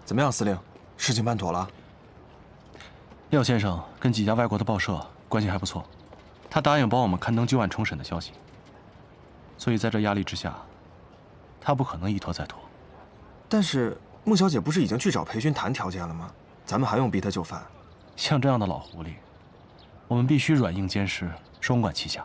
怎么样，司令？事情办妥了？廖先生跟几家外国的报社关系还不错，他答应帮我们刊登旧案重审的消息。所以在这压力之下，他不可能一拖再拖。但是孟小姐不是已经去找裴勋谈条件了吗？咱们还用逼他就范？像这样的老狐狸，我们必须软硬兼施，双管齐下。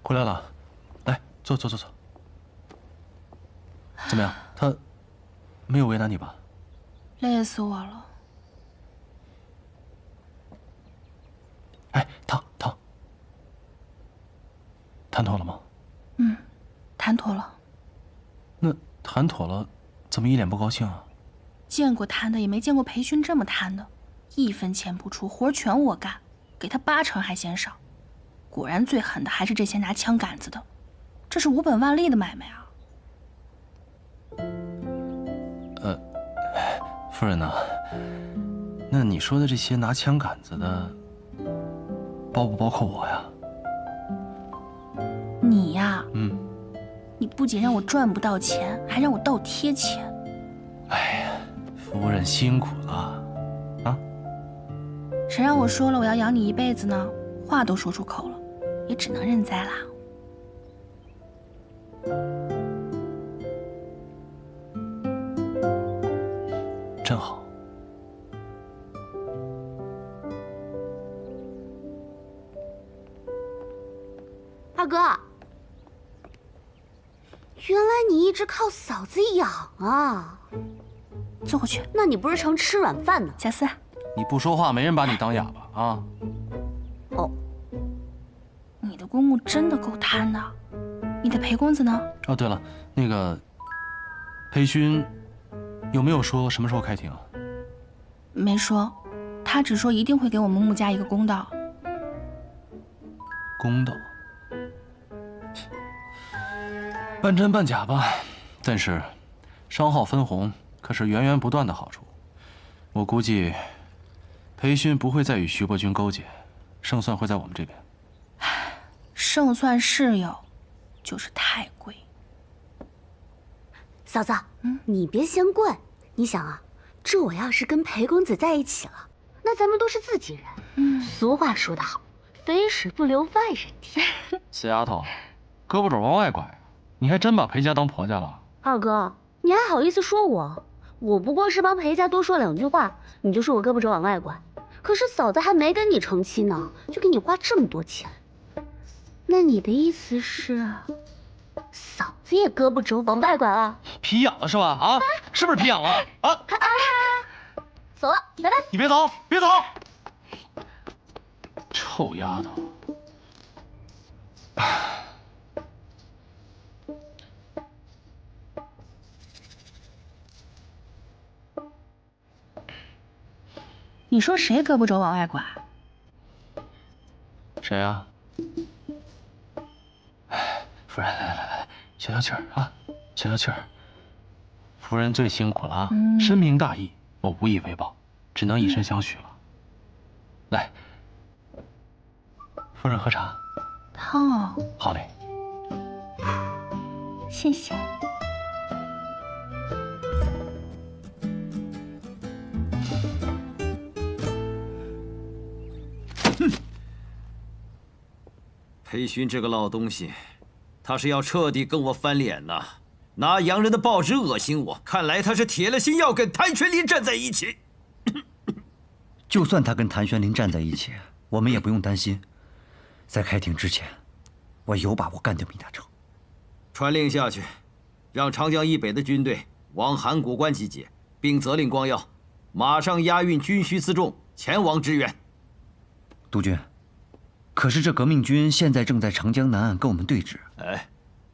回来了，来坐。怎么样？他没有为难你吧？累死我了。哎，汤，谈妥了吗？嗯，谈妥了。那谈妥了，怎么一脸不高兴啊？见过贪的，也没见过裴勋这么贪的，1分钱不出，活全我干，给他8成还嫌少。 果然最狠的还是这些拿枪杆子的，这是无本万利的买卖啊！夫人呢？那你说的这些拿枪杆子的，包不包括我呀？你呀，你不仅让我赚不到钱，还让我倒贴钱。哎呀，夫人辛苦了啊！谁让我说了我要养你一辈子呢？话都说出口了。 也只能认栽啦。真好。二哥，原来你一直靠嫂子养啊！坐过去。那你不是成吃软饭呢？贾斯，你不说话，没人把你当哑巴啊！哦。 你的公公真的够贪的，你的裴公子呢？哦，对了，那个裴勋有没有说什么时候开庭啊？没说，他只说一定会给我们穆家一个公道。公道，半真半假吧，但是商号分红可是源源不断的好处。我估计裴勋不会再与徐伯钧勾结，胜算会在我们这边。 胜算是有，就是太贵。嫂子，你别嫌贵。你想啊，这我要是跟裴公子在一起了，那咱们都是自己人。俗话说得好，肥水不流外人田。死丫头，胳膊肘往外拐，你还真把裴家当婆家了？二哥，你还好意思说我？我不过是帮裴家多说2句话，你就说我胳膊肘往外拐。可是嫂子还没跟你成亲呢，就给你花这么多钱。 那你的意思是，嫂子也胳膊肘往外拐了？皮痒了是吧？啊，是不是皮痒了？啊！走了，拜拜。你别走，别走！臭丫头！你说谁胳膊肘往外拐？谁呀？ 夫人，来，消气儿啊，消气儿。夫人最辛苦了啊，深明大义，我无以为报，只能以身相许了。来，夫人喝茶。汤哦。好嘞。谢谢。裴勋这个老东西。 他是要彻底跟我翻脸呐，拿洋人的报纸恶心我。看来他是铁了心要跟谭玄林站在一起。就算他跟谭玄林站在一起，我们也不用担心。在开庭之前，我有把握干掉米大成。传令下去，让长江以北的军队往函谷关集结，并责令光耀马上押运军需辎重前往支援。督军。 可是这革命军现在正在长江南岸跟我们对峙。哎，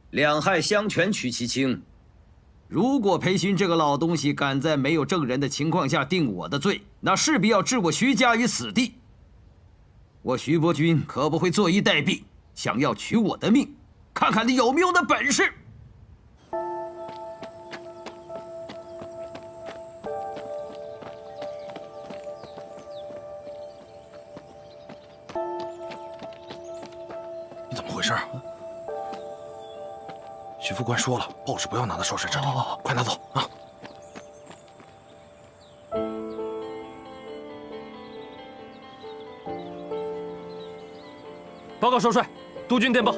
两害相权取其轻。如果裴勋这个老东西敢在没有证人的情况下定我的罪，那势必要置我徐家于死地。我徐伯钧可不会坐以待毙，想要取我的命，看看你有没有那本事。你怎么回事？徐副官说了，报纸不要拿到少帅这里，快拿走啊！报告少帅，督军电报。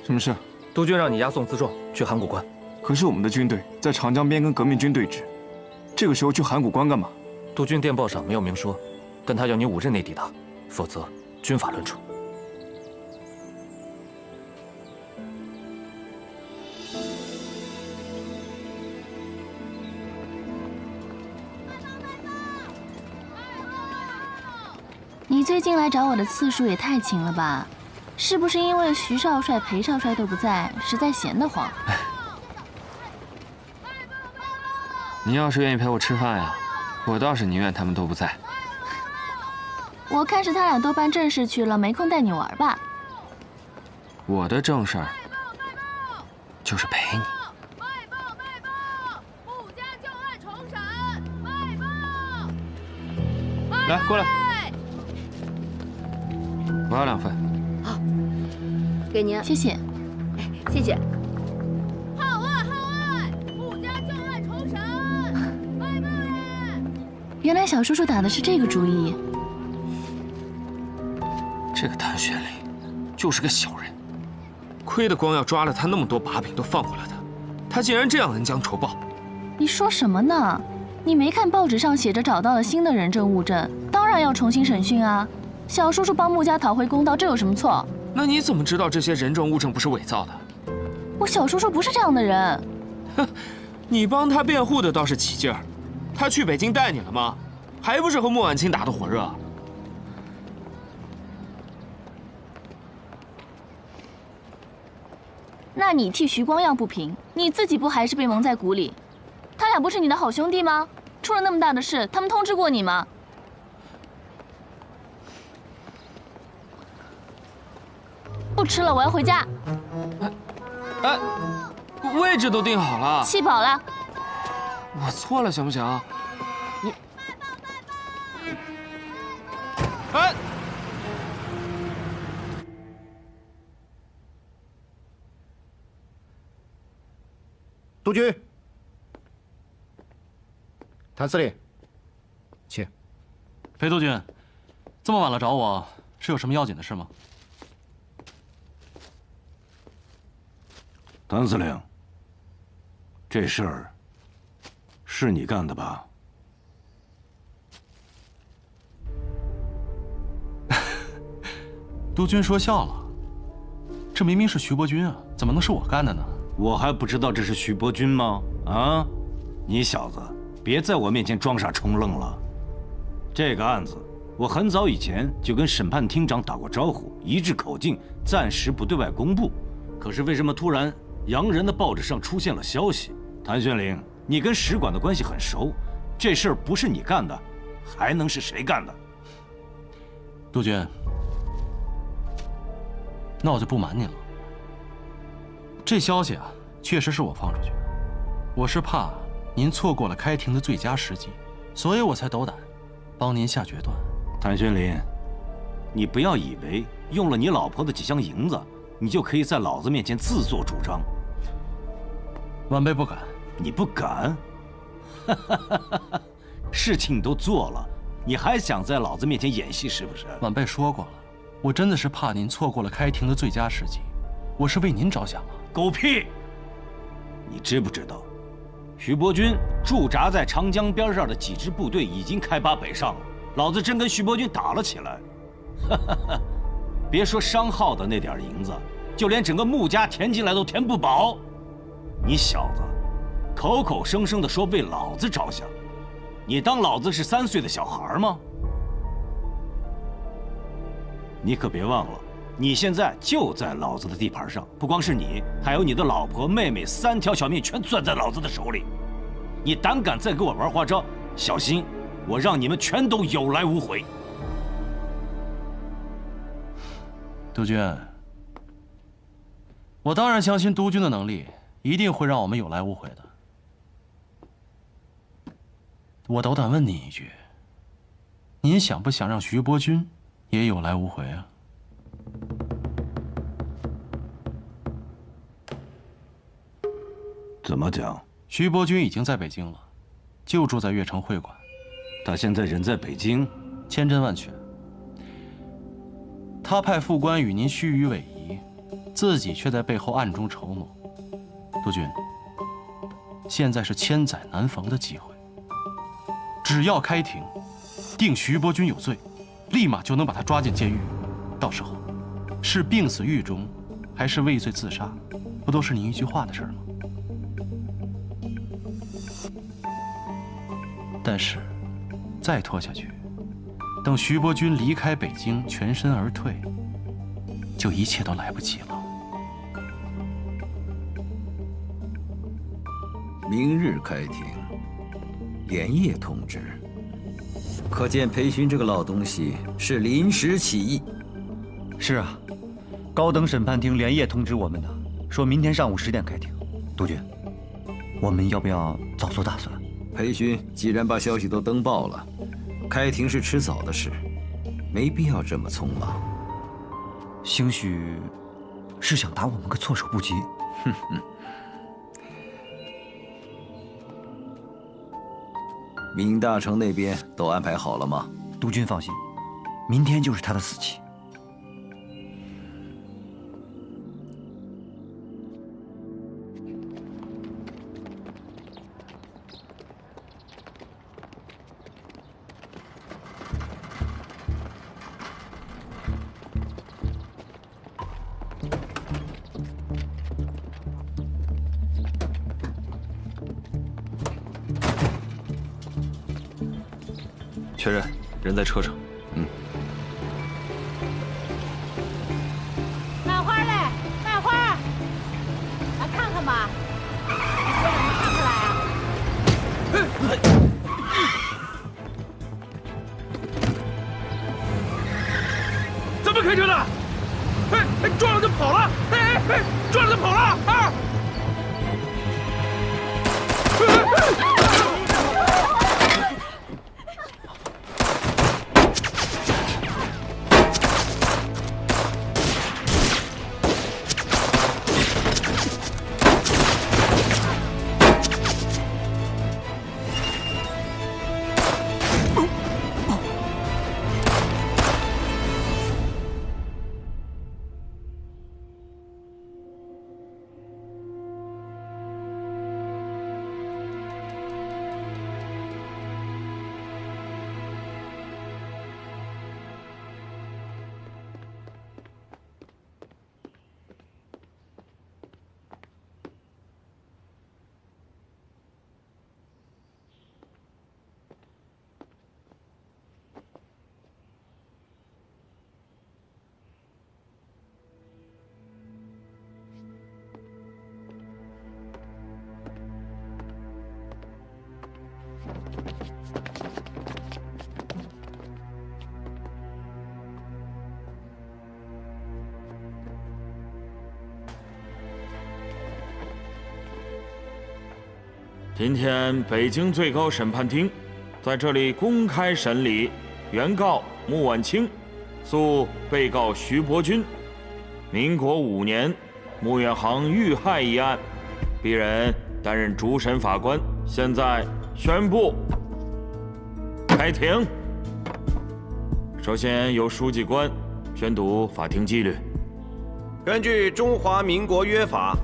什么事？督军让你押送辎重去函谷关。可是我们的军队在长江边跟革命军对峙，这个时候去函谷关干嘛？督军电报上没有明说，但他要你5日内抵达，否则军法论处。你最近来找我的次数也太勤了吧？是不是因为徐少帅、裴少帅都不在，实在闲得慌？你要是愿意陪我吃饭呀，我倒是宁愿他们都不在。我看是他俩都办正事去了，没空带你玩吧？我的正事儿就是陪你。来，过来。我要2份。好，给您。谢谢。谢谢。号外！穆家旧案重审，卖报耶！原来小叔叔打的是这个主意。这个谭玄龄就是个小人，亏得光耀抓了他那么多把柄都放过了他，他竟然这样恩将仇报。你说什么呢？你没看报纸上写着找到了新的人证物证，当然要重新审讯啊！小叔叔帮穆家讨回公道，这有什么错？那你怎么知道这些人证物证不是伪造的？我小叔叔不是这样的人。哼，你帮他辩护的倒是起劲儿，他去北京带你了吗？还不是和穆婉清打得火热？那你替徐光耀不平，你自己不还是被蒙在鼓里？他俩不是你的好兄弟吗？出了那么大的事，他们通知过你吗？不吃了，我要回家。哎，位置都定好了。气饱了。我错了，行不行？你，哎，督军，谭司令，请。裴督军，这么晚了找我，是有什么要紧的事吗？谭司令，这事儿是你干的吧？督军说笑了，这明明是徐伯钧啊，怎么能是我干的呢？我还不知道这是徐伯钧吗？啊，你小子别在我面前装傻充愣了。这个案子，我很早以前就跟审判厅长打过招呼，一致口径，暂时不对外公布。可是为什么突然洋人的报纸上出现了消息？谭玄龄，你跟使馆的关系很熟，这事儿不是你干的，还能是谁干的？督军，那我就不瞒您了。这消息啊，确实是我放出去的。我是怕您错过了开庭的最佳时机，所以我才斗胆帮您下决断。谭玄龄，你不要以为用了你老婆的几箱银子，你就可以在老子面前自作主张。晚辈不敢。你不敢？事情你都做了，你还想在老子面前演戏是不是？晚辈说过了，我真的是怕您错过了开庭的最佳时机，我是为您着想啊。狗屁！你知不知道，徐伯钧驻扎在长江边上的几支部队已经开拔北上了，老子真跟徐伯钧打了起来。别说商号的那点银子，就连整个穆家填进来都填不饱。你小子口口声声的说为老子着想，你当老子是3岁的小孩吗？你可别忘了，你现在就在老子的地盘上，不光是你，还有你的老婆、妹妹，3条小命全攥在老子的手里。你胆敢再给我玩花招，小心我让你们全都有来无回。督军，我当然相信督军的能力，一定会让我们有来无回的。我斗胆问你一句，您想不想让徐伯钧也有来无回啊？怎么讲？徐伯钧已经在北京了，就住在悦城会馆。他现在人在北京，千真万确。他派副官与您虚与委蛇，自己却在背后暗中筹谋。督军，现在是千载难逢的机会，只要开庭，定徐伯钧有罪，立马就能把他抓进监狱。到时候，是病死狱中，还是畏罪自杀，不都是您一句话的事吗？但是，再拖下去，等徐伯钧离开北京，全身而退，就一切都来不及了。明日开庭，连夜通知。可见裴勋这个老东西是临时起意。是啊，高等审判庭连夜通知我们的，说明天上午10点开庭。督军，我们要不要早做打算？裴勋既然把消息都登报了，开庭是迟早的事，没必要这么匆忙。兴许是想打我们个措手不及。哼哼。闵大成那边都安排好了吗？督军放心，明天就是他的死期。确认，人在车上。卖花嘞，卖花，来看看吧。你说什么看出来啊？怎么开车的？撞了就跑了！撞了就跑了啊！今天北京最高审判厅在这里公开审理原告穆婉清诉被告徐伯钧民国5年穆远航遇害一案，鄙人担任主审法官，现在宣布开庭。首先由书记官宣读法庭纪律。根据中华民国约法，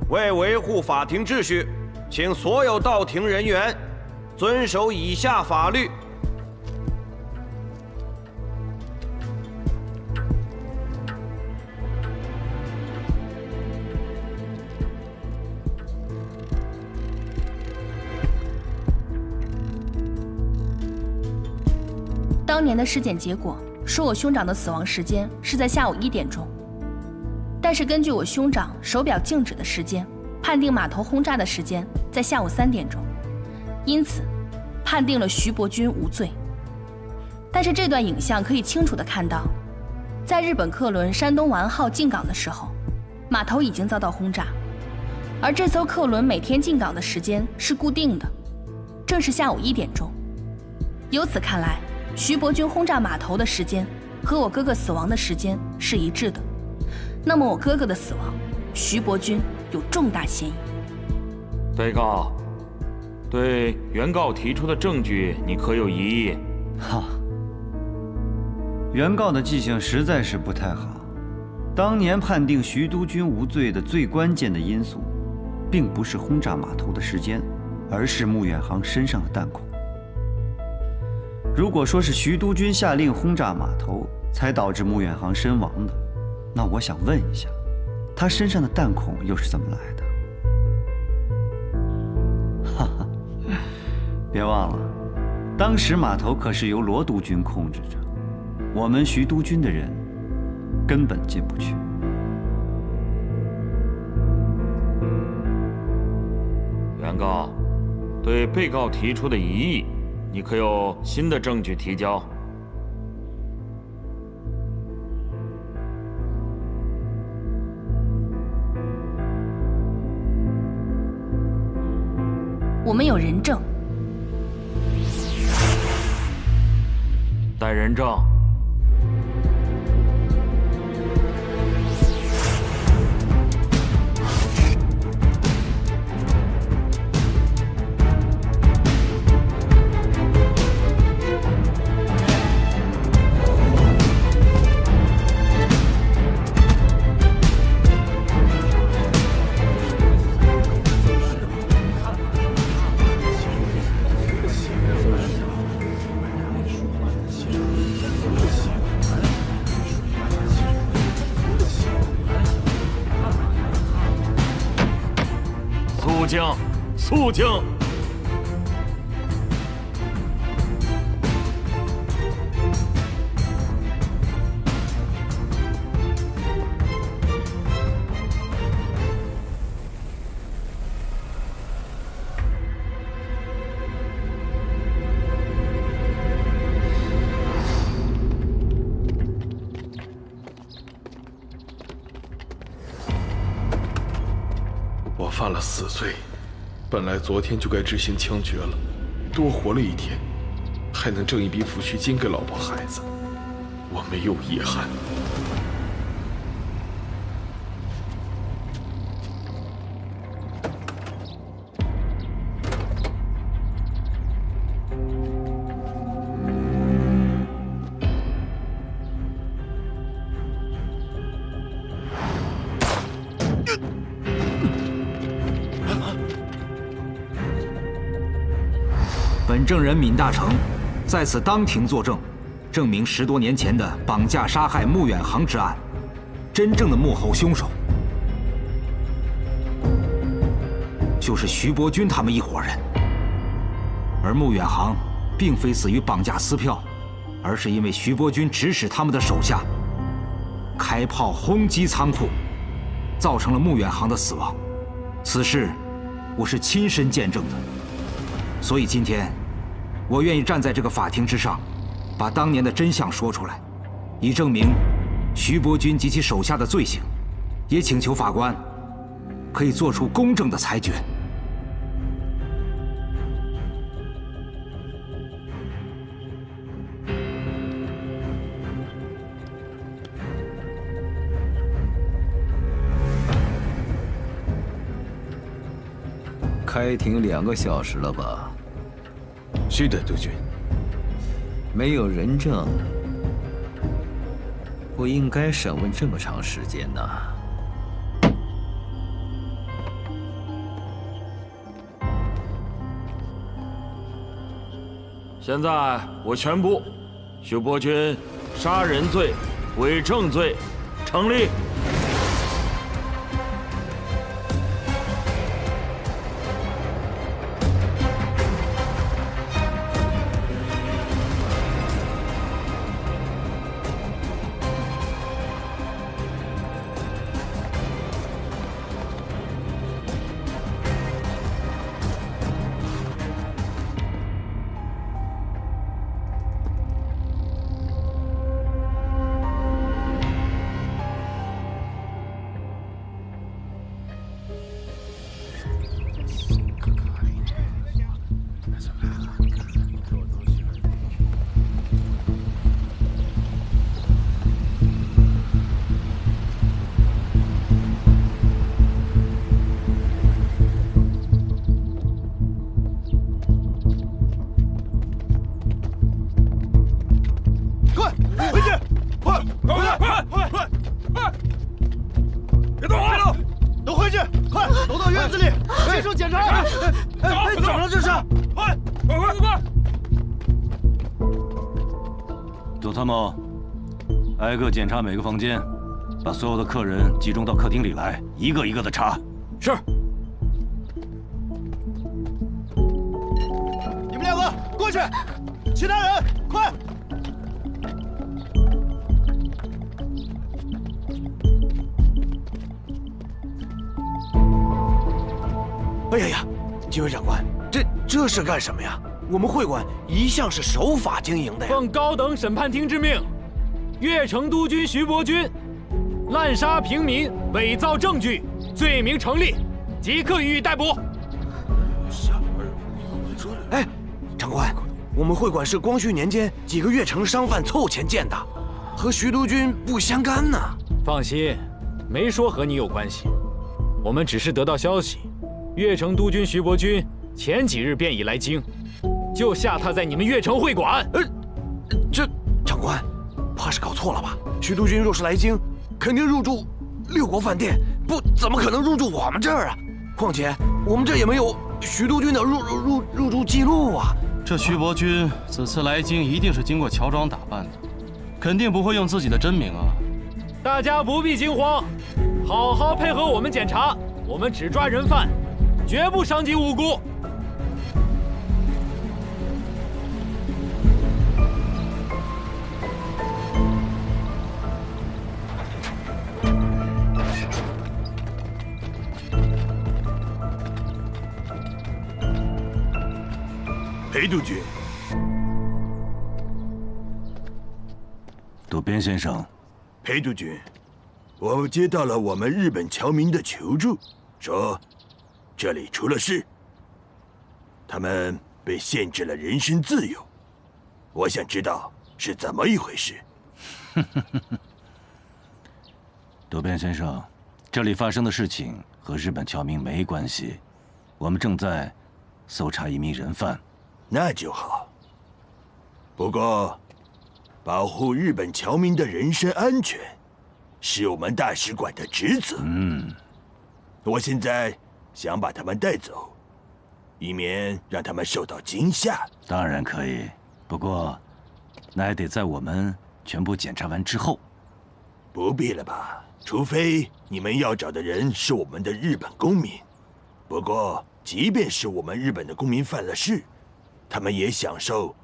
为维护法庭秩序，请所有到庭人员遵守以下法律。当年的尸检结果说我兄长的死亡时间是在下午1点钟，但是根据我兄长手表静止的时间，判定码头轰炸的时间在下午3点钟。因此判定了徐伯钧无罪。但是这段影像可以清楚地看到，在日本客轮山东丸号进港的时候，码头已经遭到轰炸，而这艘客轮每天进港的时间是固定的，正是下午1点钟。由此看来，徐伯钧轰炸码头的时间和我哥哥死亡的时间是一致的。那么我哥哥的死亡，徐伯钧有重大嫌疑。被告，对原告提出的证据，你可有异议？哈，原告的记性实在是不太好。当年判定徐督军无罪的最关键的因素，并不是轰炸码头的时间，而是穆远航身上的弹孔。如果说是徐督军下令轰炸码头，才导致穆远航身亡的，那我想问一下，他身上的弹孔又是怎么来的？哈哈，别忘了，当时码头可是由罗督军控制着，我们徐督军的人根本进不去。原告，对被告提出的疑义，你可有新的证据提交？我们有人证。带人证。肃静！我犯了死罪。本来昨天就该执行枪决了，多活了1天，还能挣一笔抚恤金给老婆孩子，我没有遗憾。本证人闵大成在此当庭作证，证明10多年前的绑架杀害穆远航之案，真正的幕后凶手就是徐伯钧他们一伙人，而穆远航并非死于绑架撕票，而是因为徐伯钧指使他们的手下开炮轰击仓库，造成了穆远航的死亡。此事我是亲身见证的，所以今天我愿意站在这个法庭之上，把当年的真相说出来，以证明徐伯钧及其手下的罪行，也请求法官可以做出公正的裁决。开庭2个小时了吧？是的，督军。没有人证，不应该审问这么长时间呢。现在我宣布，徐伯钧杀人罪、伪证罪成立。院子里，接受检查。怎么了这是？快！总参谋，挨个检查每个房间，把所有的客人集中到客厅里来，一个一个的查。是。你们两个过去，其他人快！哎呀呀，几位长官，这是干什么呀？我们会馆一向是守法经营的呀。奉高等审判庭之命，越城督军徐伯钧滥杀平民、伪造证据，罪名成立，即刻予以逮捕。哎，长官，我们会馆是光绪年间几个越城商贩凑钱建的，和徐督军不相干呢。放心，没说和你有关系。我们只是得到消息，越城督军徐伯钧前几日便已来京，就下榻在你们越城会馆。这长官，怕是搞错了吧？徐督军若是来京，肯定入住六国饭店，不怎么可能入住我们这儿啊？况且我们这也没有徐督军的入住记录啊。这徐伯钧此次来京一定是经过乔装打扮的，肯定不会用自己的真名啊。大家不必惊慌，好好配合我们检查，我们只抓人犯，绝不伤及无辜。裴督军，渡边先生，裴督军，我接到了我们日本侨民的求助，说这里出了事，他们被限制了人身自由。我想知道是怎么一回事。渡边先生，这里发生的事情和日本侨民没关系，我们正在搜查一名人犯。那就好。不过，保护日本侨民的人身安全，是我们大使馆的职责。我现在想把他们带走，以免让他们受到惊吓。当然可以，不过那还得在我们全部检查完之后。不必了吧？除非你们要找的人是我们的日本公民。不过，即便是我们日本的公民犯了事，他们也享受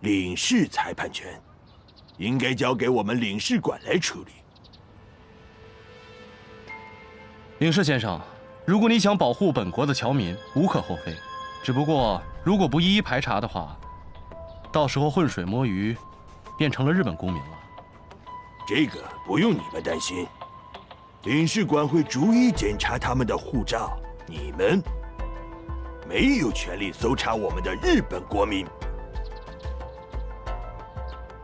领事裁判权，应该交给我们领事馆来处理。领事先生，如果你想保护本国的侨民，无可厚非。只不过，如果不一一排查的话，到时候浑水摸鱼，变成了日本公民了。这个不用你们担心，领事馆会逐一检查他们的护照。你们没有权利搜查我们的日本国民。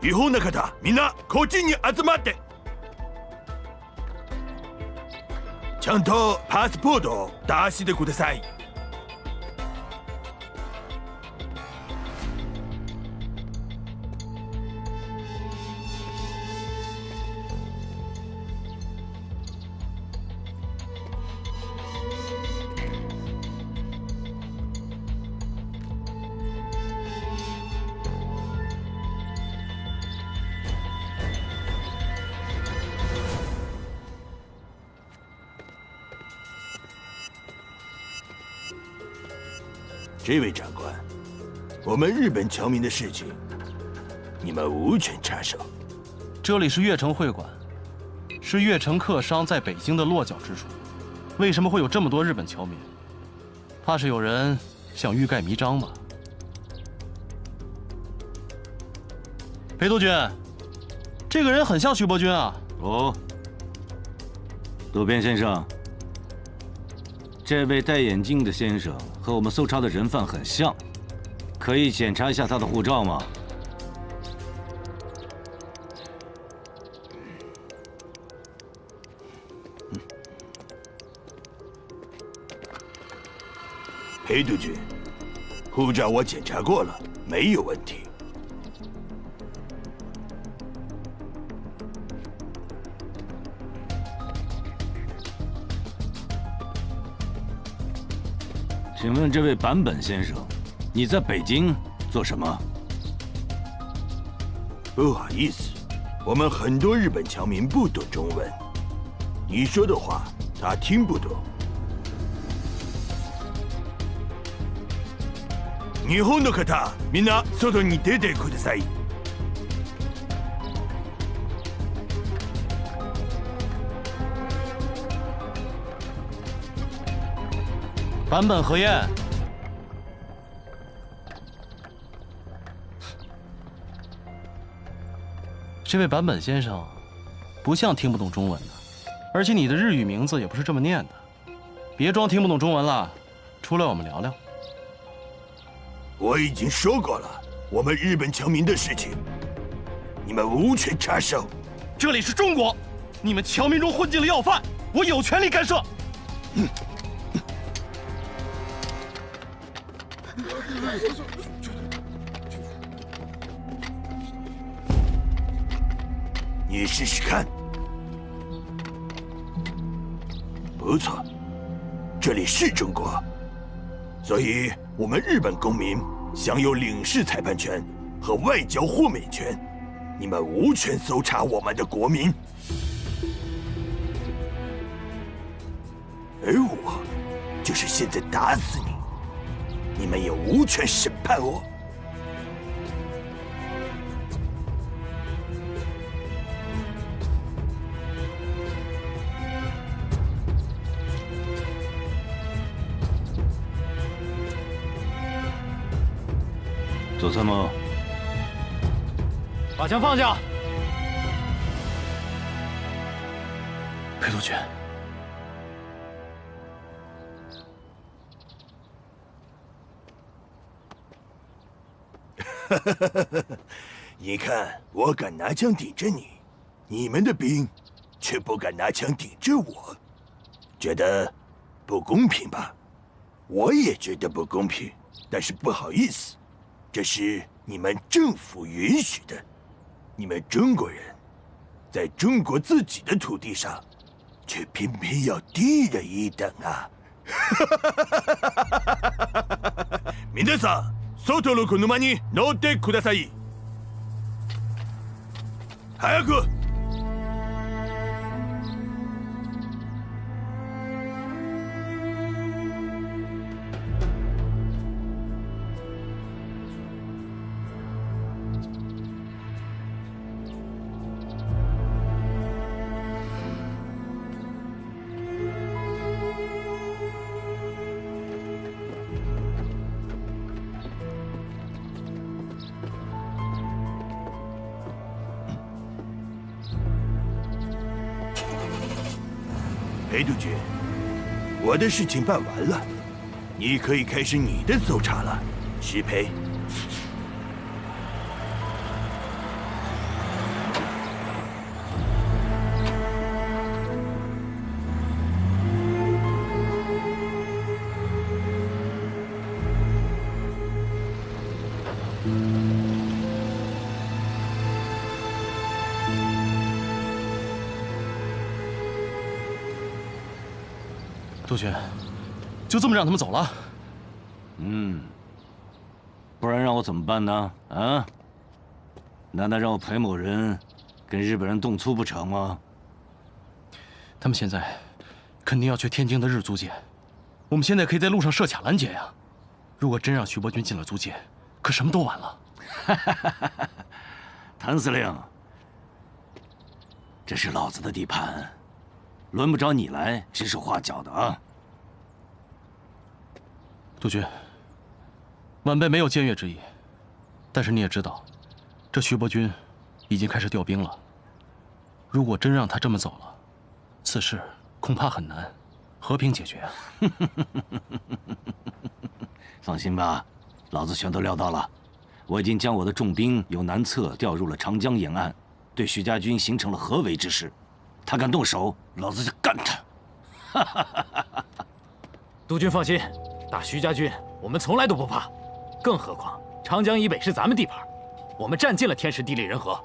違法な方、みんなこっちに集まって。ちゃんとパスポートを出してください。这位长官，我们日本侨民的事情，你们无权插手。这里是越城会馆，是越城客商在北京的落脚之处。为什么会有这么多日本侨民？怕是有人想欲盖弥彰吧？裴督军，这个人很像徐伯钧啊。哦，渡边先生，这位戴眼镜的先生和我们搜查的人犯很像，可以检查一下他的护照吗？裴督军，护照我检查过了，没有问题。请问这位坂本先生，你在北京做什么？不好意思，我们很多日本侨民不懂中文，你说的话他听不懂。日本の方、みんな外に出てください。坂本和彦，这位坂本先生，不像听不懂中文的，而且你的日语名字也不是这么念的。别装听不懂中文了，出来我们聊聊。我已经说过了，我们日本侨民的事情，你们无权插手。这里是中国，你们侨民中混进了要犯，我有权利干涉。你试试看。不错，这里是中国，所以我们日本公民享有领事裁判权和外交豁免权，你们无权搜查我们的国民。而我就是现在打死你，你们也无权审判我。佐参谋，把枪放下。裴督军，你看，我敢拿枪顶着你，你们的兵却不敢拿枪顶着我，觉得不公平吧？我也觉得不公平，但是不好意思，这是你们政府允许的。你们中国人，在中国自己的土地上，却偏偏要低人一等啊！皆さん、外の車に乗ってください。早く！裴督军，我的事情办完了，你可以开始你的搜查了，石培。督军，就这么让他们走了？不然让我怎么办呢？啊？难道让我裴某人跟日本人动粗不成吗？他们现在肯定要去天津的日租界，我们现在可以在路上设卡拦截呀。如果真让徐伯钧进了租界，可什么都晚了。谭司令，这是老子的地盘。轮不着你来指手画脚的啊！督军，晚辈没有僭越之意，但是你也知道，这徐伯钧已经开始调兵了。如果真让他这么走了，此事恐怕很难和平解决啊！放心吧，老子全都料到了。我已经将我的重兵由南侧调入了长江沿岸，对徐家军形成了合围之势。他敢动手，老子就干他！督军放心，打徐家军我们从来都不怕，更何况长江以北是咱们地盘，我们占尽了天时地利人和。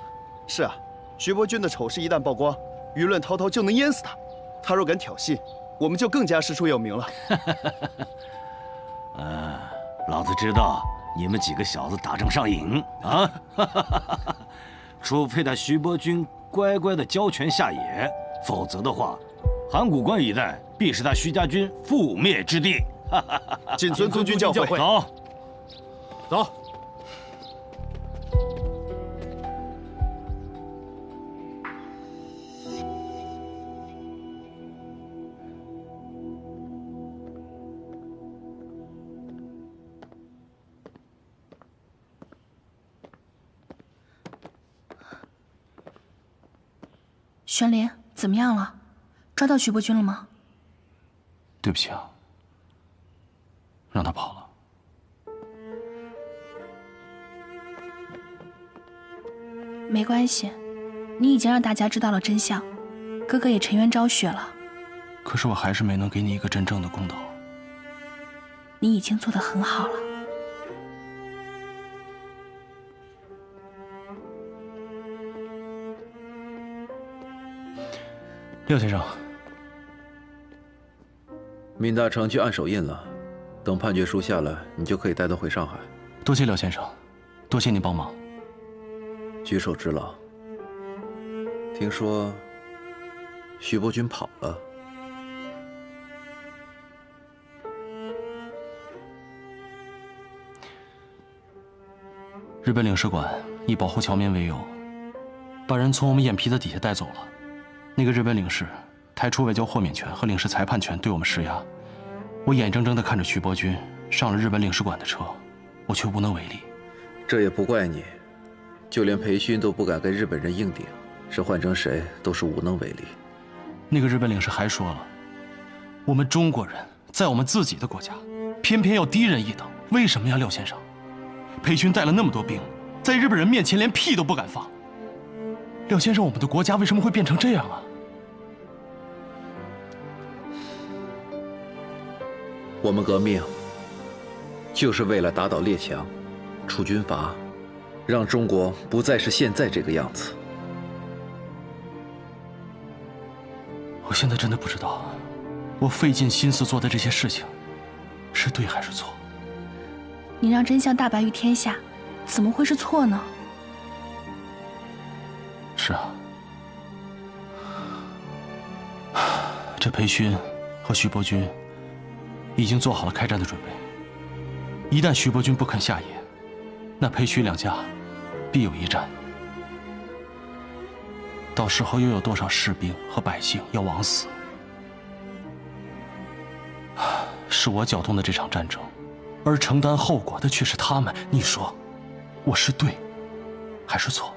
是啊，徐伯钧的丑事一旦曝光，舆论滔滔就能淹死他。他若敢挑衅，我们就更加师出有名了。老子知道你们几个小子打仗上瘾啊！除非他徐伯钧乖乖的交权下野，否则的话，函谷关一带必是他徐家军覆灭之地。谨遵督军教诲。走，走。 玄林，怎么样了？抓到徐伯钧了吗？对不起啊，让他跑了。没关系，你已经让大家知道了真相，哥哥也沉冤昭雪了。可是我还是没能给你一个真正的公道。你已经做得很好了。 廖先生，闵大成去按手印了，等判决书下来，你就可以带他回上海。多谢廖先生，多谢您帮忙。举手之劳。听说徐伯钧跑了，日本领事馆以保护侨民为由，把人从我们眼皮子底下带走了。 那个日本领事抬出外交豁免权和领事裁判权对我们施压，我眼睁睁地看着徐伯钧上了日本领事馆的车，我却无能为力。这也不怪你，就连裴勋都不敢跟日本人硬顶，这换成谁都是无能为力。那个日本领事还说了，我们中国人在我们自己的国家，偏偏要低人一等，为什么呀，廖先生？裴勋带了那么多兵，在日本人面前连屁都不敢放。 廖先生，我们的国家为什么会变成这样啊？我们革命就是为了打倒列强，除军阀，让中国不再是现在这个样子。我现在真的不知道，我费尽心思做的这些事情，是对还是错？你让真相大白于天下，怎么会是错呢？ 是啊，这裴勋和徐伯钧已经做好了开战的准备。一旦徐伯钧不肯下野，那裴徐两家必有一战。到时候又有多少士兵和百姓要枉死？是我搅动的这场战争，而承担后果的却是他们。你说，我是对还是错？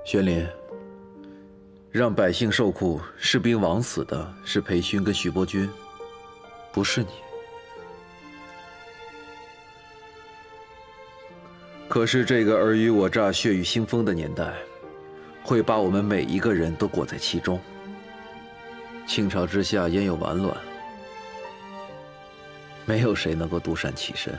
玄林，让百姓受苦、士兵枉死的是裴勋跟徐伯钧，不是你。可是这个尔虞我诈、血雨腥风的年代，会把我们每一个人都裹在其中。倾巢之下焉有完卵？没有谁能够独善其身。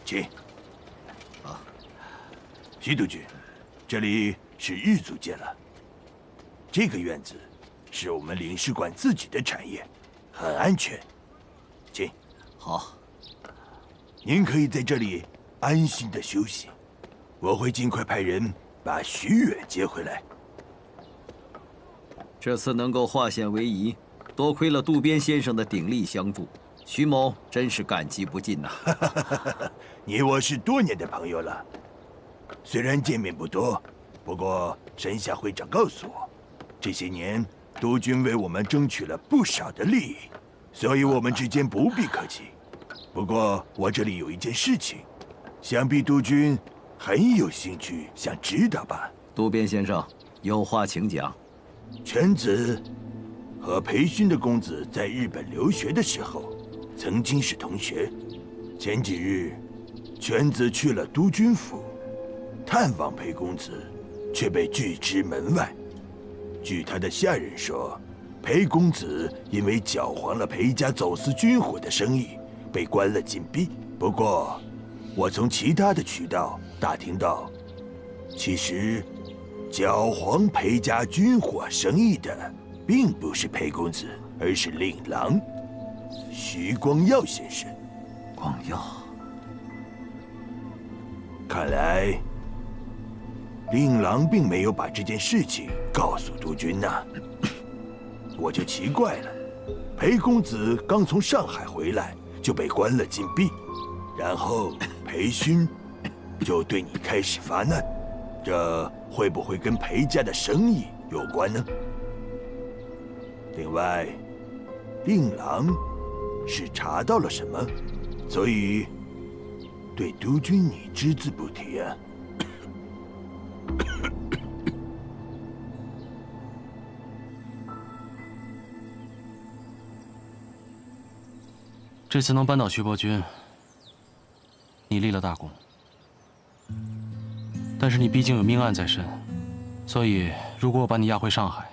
请。啊，徐督军，这里是日租界了。这个院子是我们领事馆自己的产业，很安全。请。好。您可以在这里安心的休息，我会尽快派人把徐远接回来。这次能够化险为夷，多亏了渡边先生的鼎力相助。 徐某真是感激不尽呐！你我是多年的朋友了，虽然见面不多，不过神下会长告诉我，这些年督军为我们争取了不少的利益，所以我们之间不必客气。不过我这里有一件事情，想必督军很有兴趣，想知道吧？渡边先生，有话请讲。犬子和裴勋的公子在日本留学的时候，曾经是同学。前几日，犬子去了督军府，探望裴公子，却被拒之门外。据他的下人说，裴公子因为搅黄了裴家走私军火的生意，被关了禁闭。不过，我从其他的渠道打听到，其实搅黄裴家军火生意的，并不是裴公子，而是令郎徐光耀先生。光耀，看来令郎并没有把这件事情告诉督军呐。我就奇怪了，裴公子刚从上海回来就被关了禁闭，然后裴勋就对你开始发难，这会不会跟裴家的生意有关呢？另外，令郎是查到了什么，所以对督军你只字不提啊？这次能扳倒徐伯钧，你立了大功。但是你毕竟有命案在身，所以如果我把你押回上海，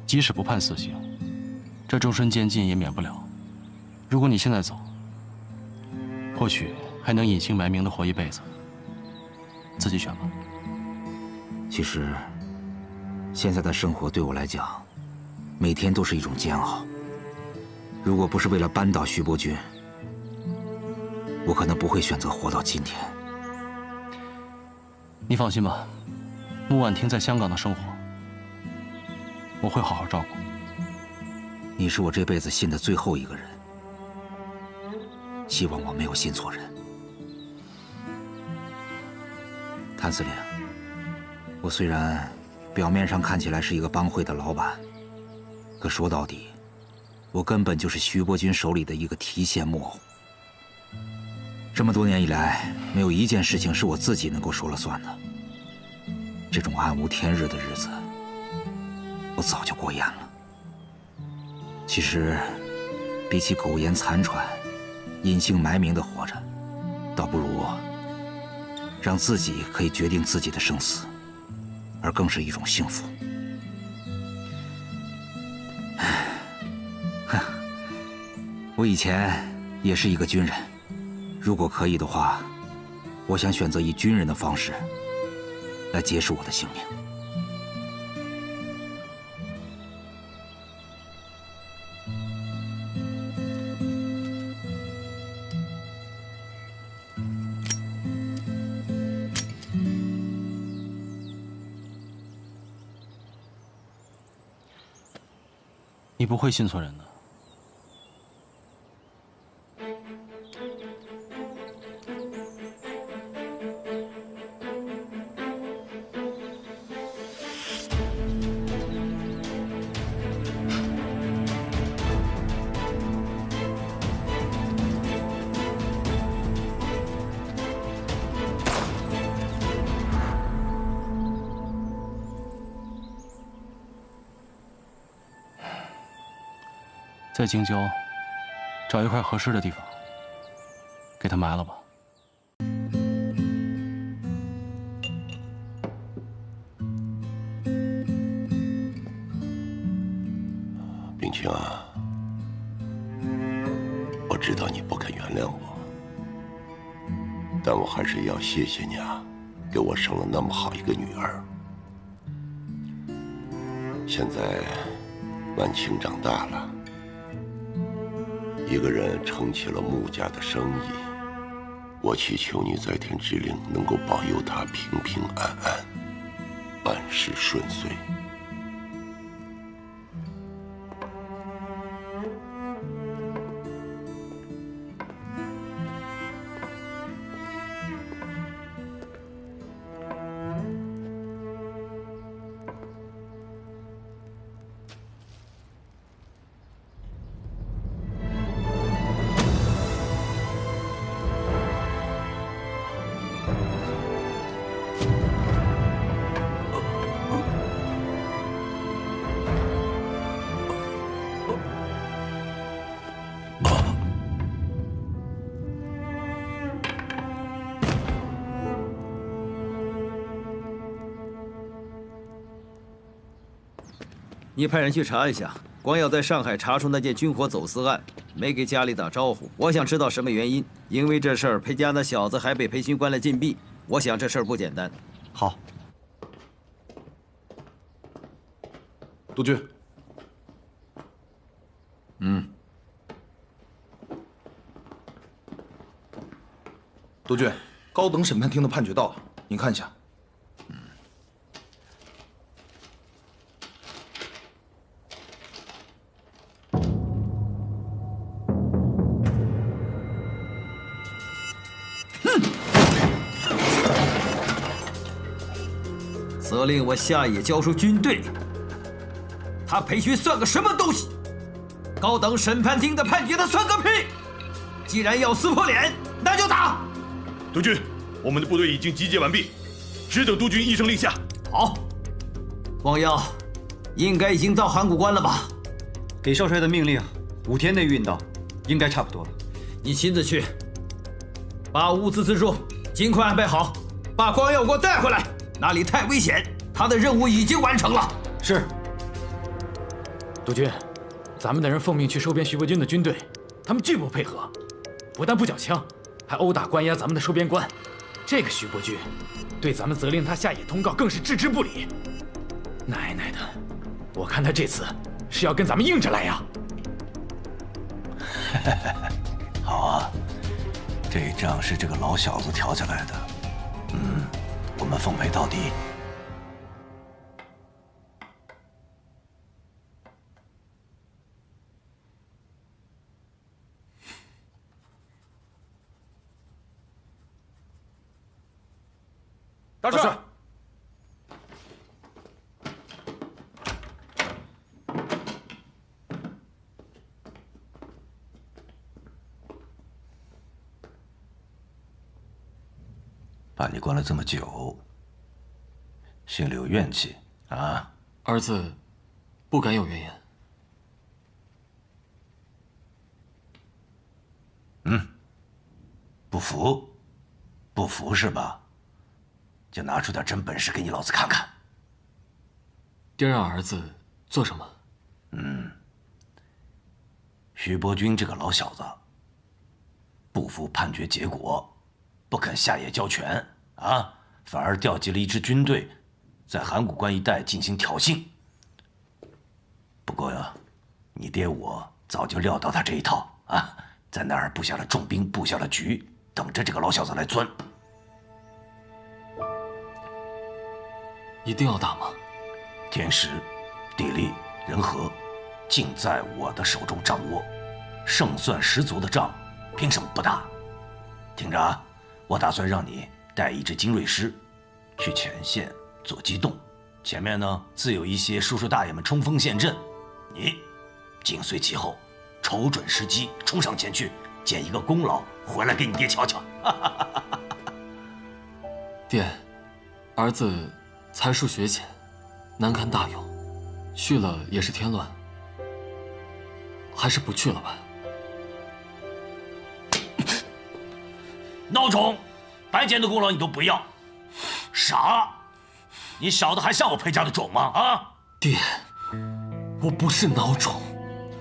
即使不判死刑，这终身监禁也免不了。如果你现在走，或许还能隐姓埋名的活一辈子。自己选吧。其实，现在的生活对我来讲，每天都是一种煎熬。如果不是为了扳倒徐伯钧，我可能不会选择活到今天。你放心吧，穆婉婷在香港的生活，我会好好照顾。你是我这辈子信的最后一个人，希望我没有信错人。谭司令，我虽然表面上看起来是一个帮会的老板，可说到底，我根本就是徐伯钧手里的一个提线木偶。这么多年以来，没有一件事情是我自己能够说了算的。这种暗无天日的日子，我早就过厌了。其实，比起苟延残喘、隐姓埋名的活着，倒不如让自己可以决定自己的生死，而更是一种幸福。我以前也是一个军人，如果可以的话，我想选择以军人的方式来结束我的性命。你不会信错人的。在京郊找一块合适的地方，给他埋了吧。冰清啊，我知道你不肯原谅我，但我还是要谢谢你啊，给我生了那么好一个女儿。现在婉清长大了。一个人撑起了穆家的生意，我祈求你在天之灵能够保佑他平平安安，万事顺遂。你派人去查一下，光耀在上海查出那件军火走私案，没给家里打招呼。我想知道什么原因，因为这事儿裴家那小子还被裴勋关了禁闭。我想这事儿不简单。好，督军。督军，高等审判庭的判决到了，您看一下。责令我下野交出军队，他裴勋算个什么东西？高等审判庭的判决他算个屁！既然要撕破脸，那就打！督军，我们的部队已经集结完毕，只等督军一声令下。好，光耀，应该已经到函谷关了吧？给少帅的命令，5天内运到，应该差不多了。你亲自去，把物资自助尽快安排好，把光耀给我带回来。那里太危险，他的任务已经完成了。是。督军，咱们的人奉命去收编徐伯钧的军队，他们拒不配合，不但不缴枪，还殴打关押咱们的收编官。这个徐伯钧，对咱们责令他下野通告更是置之不理。奶奶的，我看他这次是要跟咱们硬着来呀！好啊，这仗是这个老小子挑起来的，我们奉陪到底。大帅，把你关了这么久，心里有怨气啊？儿子不敢有怨言。不服？不服是吧？就拿出点真本事给你老子看看。爹让儿子做什么？徐伯钧这个老小子，不服判决结果，不肯下野交权啊，反而调集了一支军队，在函谷关一带进行挑衅。不过呀，你爹我早就料到他这一套啊，在那儿布下了重兵，布下了局，等着这个老小子来钻。一定要打吗？天时、地利、人和，尽在我的手中掌握。胜算十足的仗，凭什么不打？听着啊，我打算让你带一支精锐师，去前线做机动，前面呢自有一些叔叔大爷们冲锋陷阵，你紧随其后，瞅准时机冲上前去，捡一个功劳回来给你爹瞧瞧。爹，儿子才疏学浅，难堪大用，去了也是添乱，还是不去了吧。孬种，白捡的功劳你都不要，傻！你小的还像我裴家的种吗？啊！爹，我不是孬种，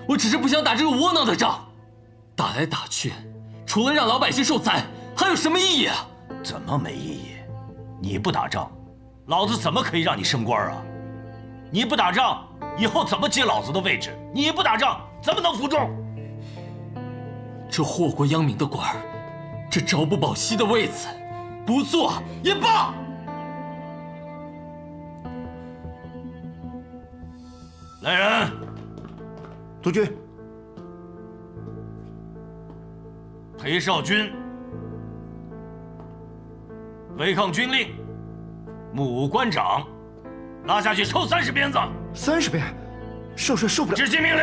我只是不想打这个窝囊的仗。打来打去，除了让老百姓受灾，还有什么意义啊？怎么没意义？你不打仗，老子怎么可以让你升官啊？你不打仗，以后怎么接老子的位置？你不打仗，怎么能服众？这祸国殃民的官儿，这朝不保夕的位子，不做也罢。来人！督军。裴少军，违抗军令，目无官长，拉下去抽30鞭子。30鞭，少帅受不了。执行命令。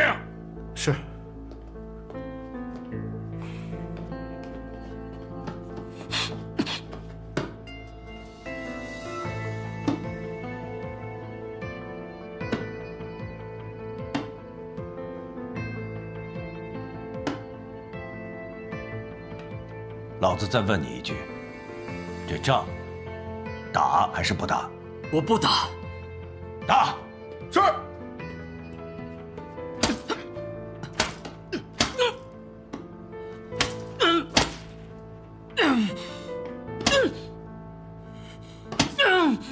是。老子再问你一句，这仗打还是不打？我不打。打！是。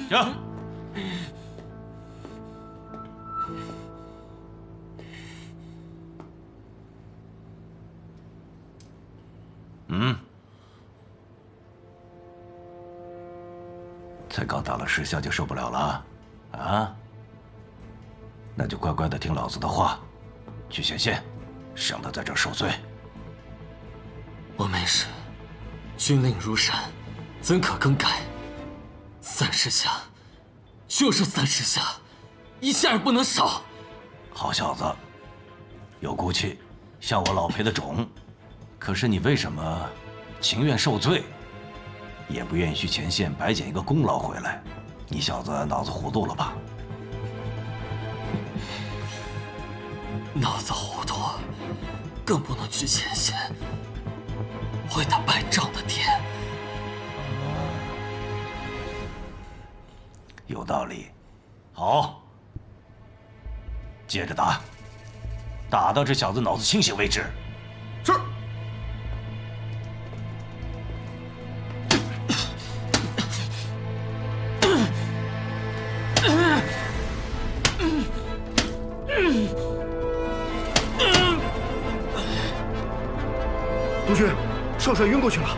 行。才刚打了10下就受不了了，啊？那就乖乖的听老子的话，去前线，省得在这儿受罪。我没事，军令如山，怎可更改？30下，就是30下，一下也不能少。好小子，有骨气，像我老裴的种。可是你为什么情愿受罪？也不愿意去前线白捡一个功劳回来，你小子脑子糊涂了吧？脑子糊涂，更不能去前线，会打败仗的爹。有道理。好，接着打，打到这小子脑子清醒为止。是。督军，少帅晕过去了。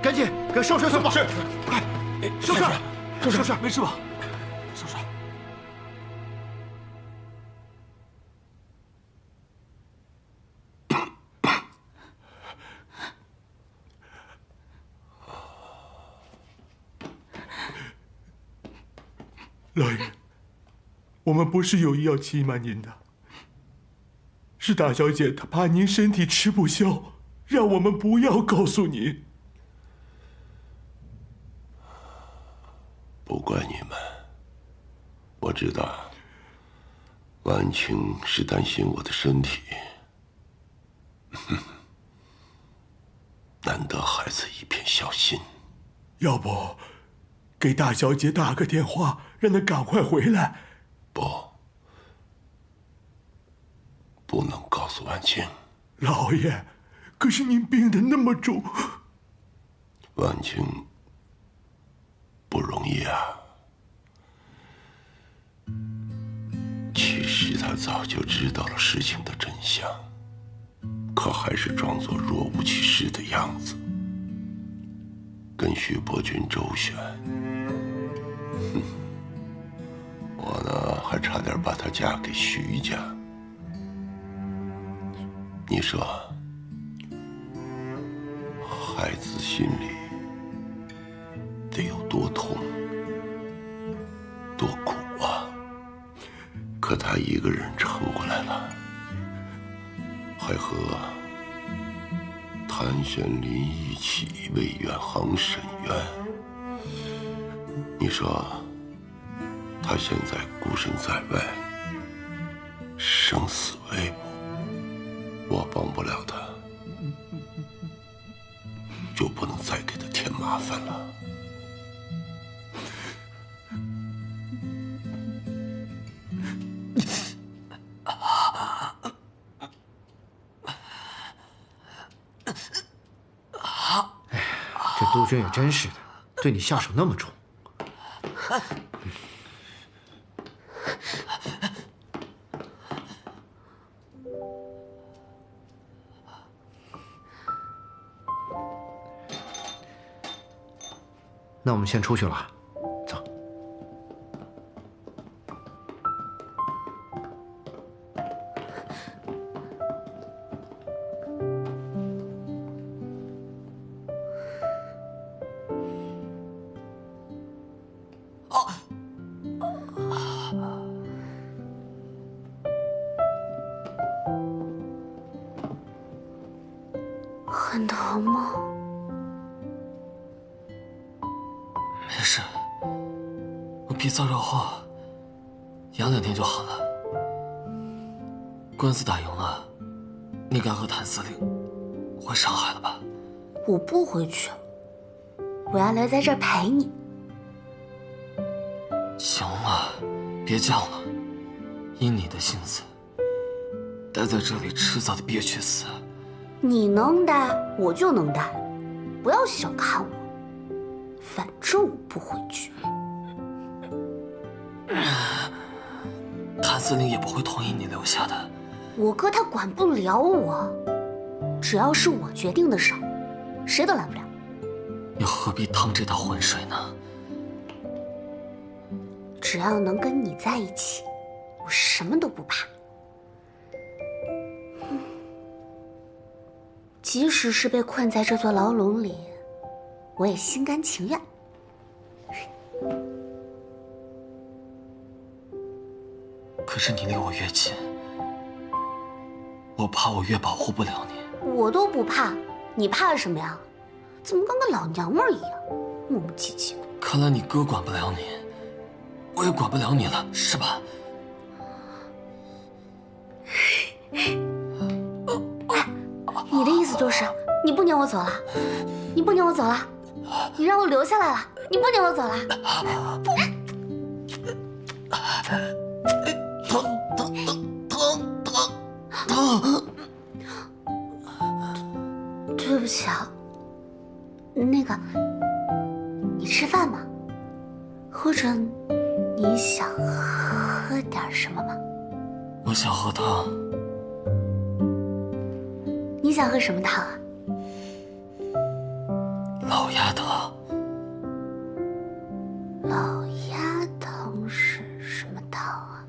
赶紧给少帅送吧。是，快，少帅，少帅，没事吧？少帅。老爷，我们不是有意要欺瞒您的，是大小姐她怕您身体吃不消，让我们不要告诉您。不怪你们，我知道，婉清是担心我的身体。难得孩子一片孝心，要不给大小姐打个电话，让她赶快回来。不能告诉婉清。老爷，可是您病得那么重，婉清不容易啊。其实他早就知道了事情的真相，可还是装作若无其事的样子，跟徐伯君周旋。我呢，还差点把她嫁给徐家。你说，孩子心里得有多痛、多苦啊！可他一个人撑过来了，还和谭玄林一起为远航申冤。你说，他现在孤身在外，生死未卜，我帮不了他，就不能再给他添麻烦了。这督军也真是的，对你下手那么重。那我们先出去了，走。很疼吗？没事，我皮糙肉厚，养2天就好了。官司打赢了，你该和谭司令回上海了吧？我不回去，我要留在这儿陪你。行了，别犟了，依你的性子，待在这里迟早得憋屈死。你能待，我就能待，不要小看我。反正我不回去。谭司令也不会同意你留下的。我哥他管不了我，只要是我决定的事儿，谁都拦不了。又何必趟这趟浑水呢？只要能跟你在一起，我什么都不怕。即使是被困在这座牢笼里，我也心甘情愿。可是你离我越近，我怕我越保护不了你。我都不怕，你怕什么呀？怎么跟个老娘们儿一样，磨磨唧唧的？看来你哥管不了你，我也管不了你了，是吧？你的意思就是你不撵我走了？你不撵我走了？你让我留下来了？你不撵我走了？疼！对不起啊，那个，你吃饭吗？或者你想喝点什么吗？我想喝汤。你想喝什么汤啊？老鸭汤。老鸭汤是什么汤啊？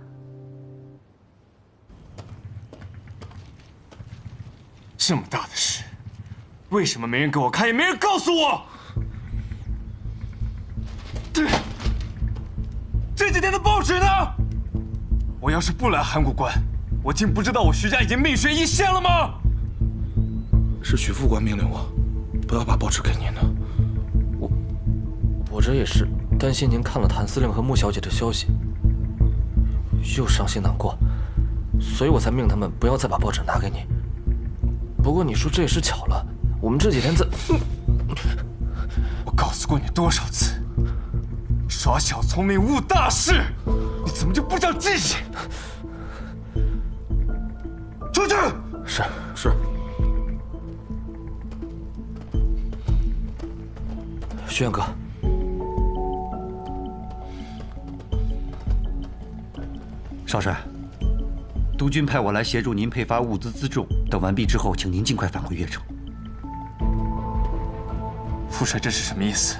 这么大的事，为什么没人给我看，也没人告诉我？这几天的报纸呢？我要是不来函谷关，我竟不知道我徐家已经命悬一线了吗？是徐副官命令我，不要把报纸给您的。我这也是担心您看了谭司令和穆小姐的消息，又伤心难过，所以我才命他们不要再把报纸拿给你。不过你说这也是巧了，我们这几天在……我告诉过你多少次，耍小聪明误大事，你怎么就不长记性？出去！是。轩哥，少帅，督军派我来协助您配发物资辎重，等完毕之后，请您尽快返回岳城。副帅，这是什么意思？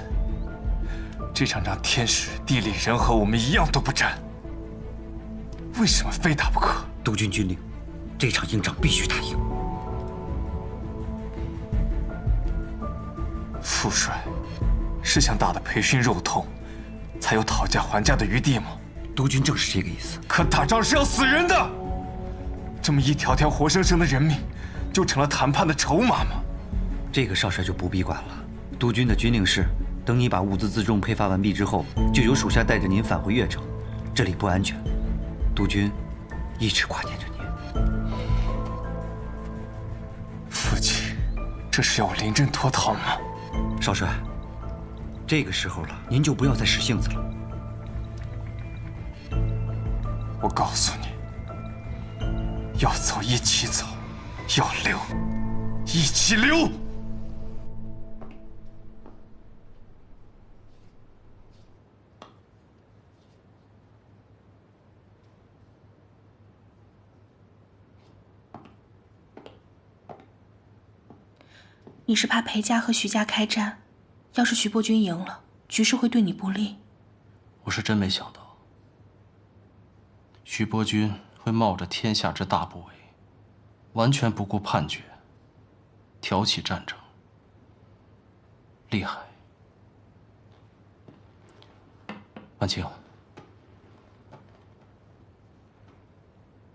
这场仗天时、地利、人和我们一样都不占，为什么非打不可？督军军令，这场硬仗必须打赢。副帅。是想打得培训肉痛，才有讨价还价的余地吗？督军正是这个意思。可打仗是要死人的，这么一条条活生生的人命，就成了谈判的筹码吗？这个少帅就不必管了。督军的军令是，等你把物资辎重配发完毕之后，就由属下带着您返回岳城。这里不安全，督军一直挂念着您。父亲，这是要我临阵脱逃吗？少帅。这个时候了，您就不要再使性子了。我告诉你，要走一起走，要留一起留。你是怕裴家和徐家开战？要是徐伯钧赢了，局势会对你不利。我是真没想到，徐伯钧会冒着天下之大不韪，完全不顾判决，挑起战争，厉害。婉清，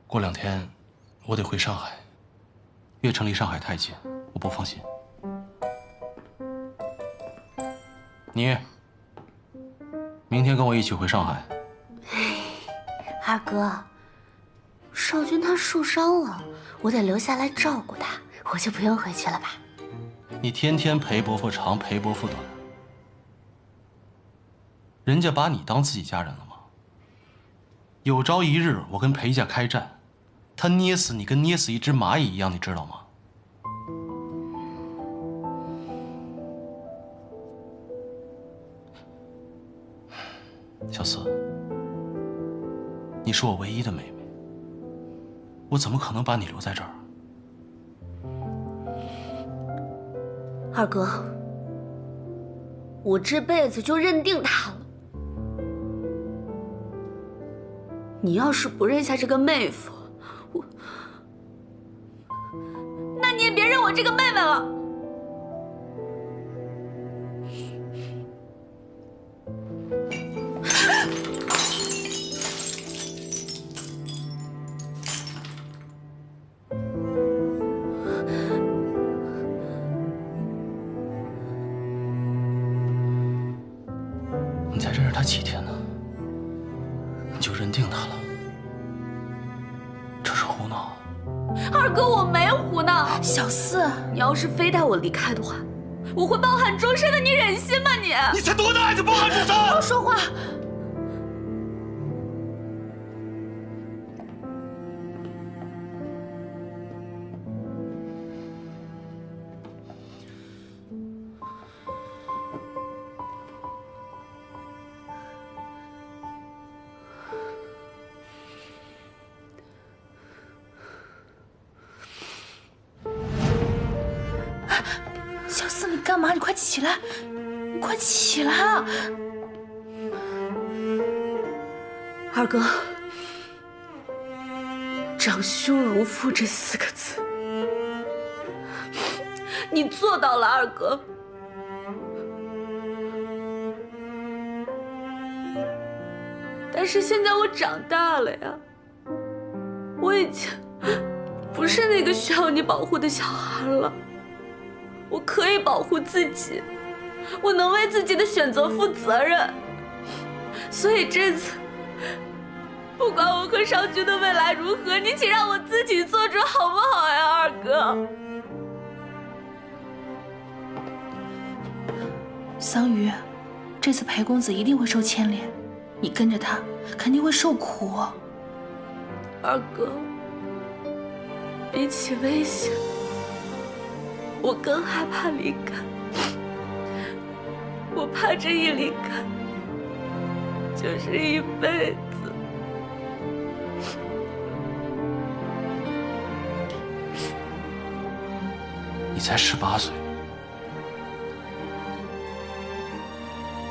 过2天我得回上海，岳城离上海太近，我不放心。你明天跟我一起回上海。二哥，少君他受伤了，我得留下来照顾他，我就不用回去了吧？你天天陪伯父长，陪伯父短，人家把你当自己家人了吗？有朝一日我跟裴家开战，他捏死你跟捏死一只蚂蚁一样，你知道吗？小四，你是我唯一的妹妹，我怎么可能把你留在这儿？二哥，我这辈子就认定他了。你要是不认下这个妹夫，那你也别认我这个妹妹了。你才认识他几天呢？你就认定他了？这是胡闹！二哥，我没胡闹。小四，你要是非带我离开的话，我会抱憾终身的，你忍心吗你？你才多大孩子，抱憾终身！不要说话。小四，你干嘛？你快起来！你快起来啊！二哥，长兄如父这4个字，你做到了，二哥。但是现在我长大了呀，我已经不是那个需要你保护的小孩了。我可以保护自己，我能为自己的选择负责任。所以这次，不管我和少君的未来如何，你请让我自己做主，好不好呀，二哥？桑榆，这次裴公子一定会受牵连，你跟着他肯定会受苦。二哥，比起危险，我更害怕离开。我怕这一离开就是一辈子。你才18岁，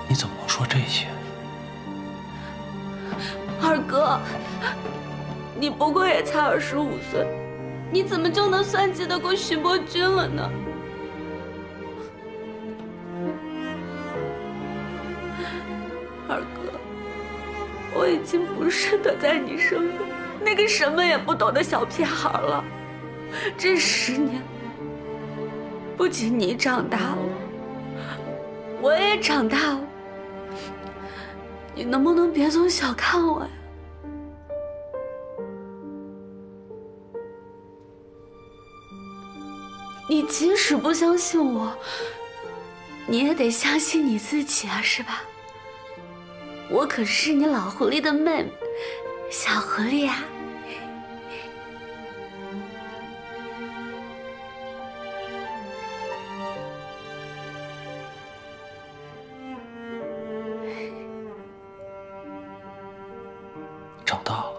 你怎么能说这些？二哥，你不过也才25岁，你怎么就能算计得过徐伯君了呢？二哥，我已经不是得在你身边那个什么也不懂的小屁孩了。这10年，不仅你长大了，我也长大了。你能不能别总小看我呀？你即使不相信我，你也得相信你自己啊，是吧？我可是你老狐狸的妹妹，小狐狸啊。长大了。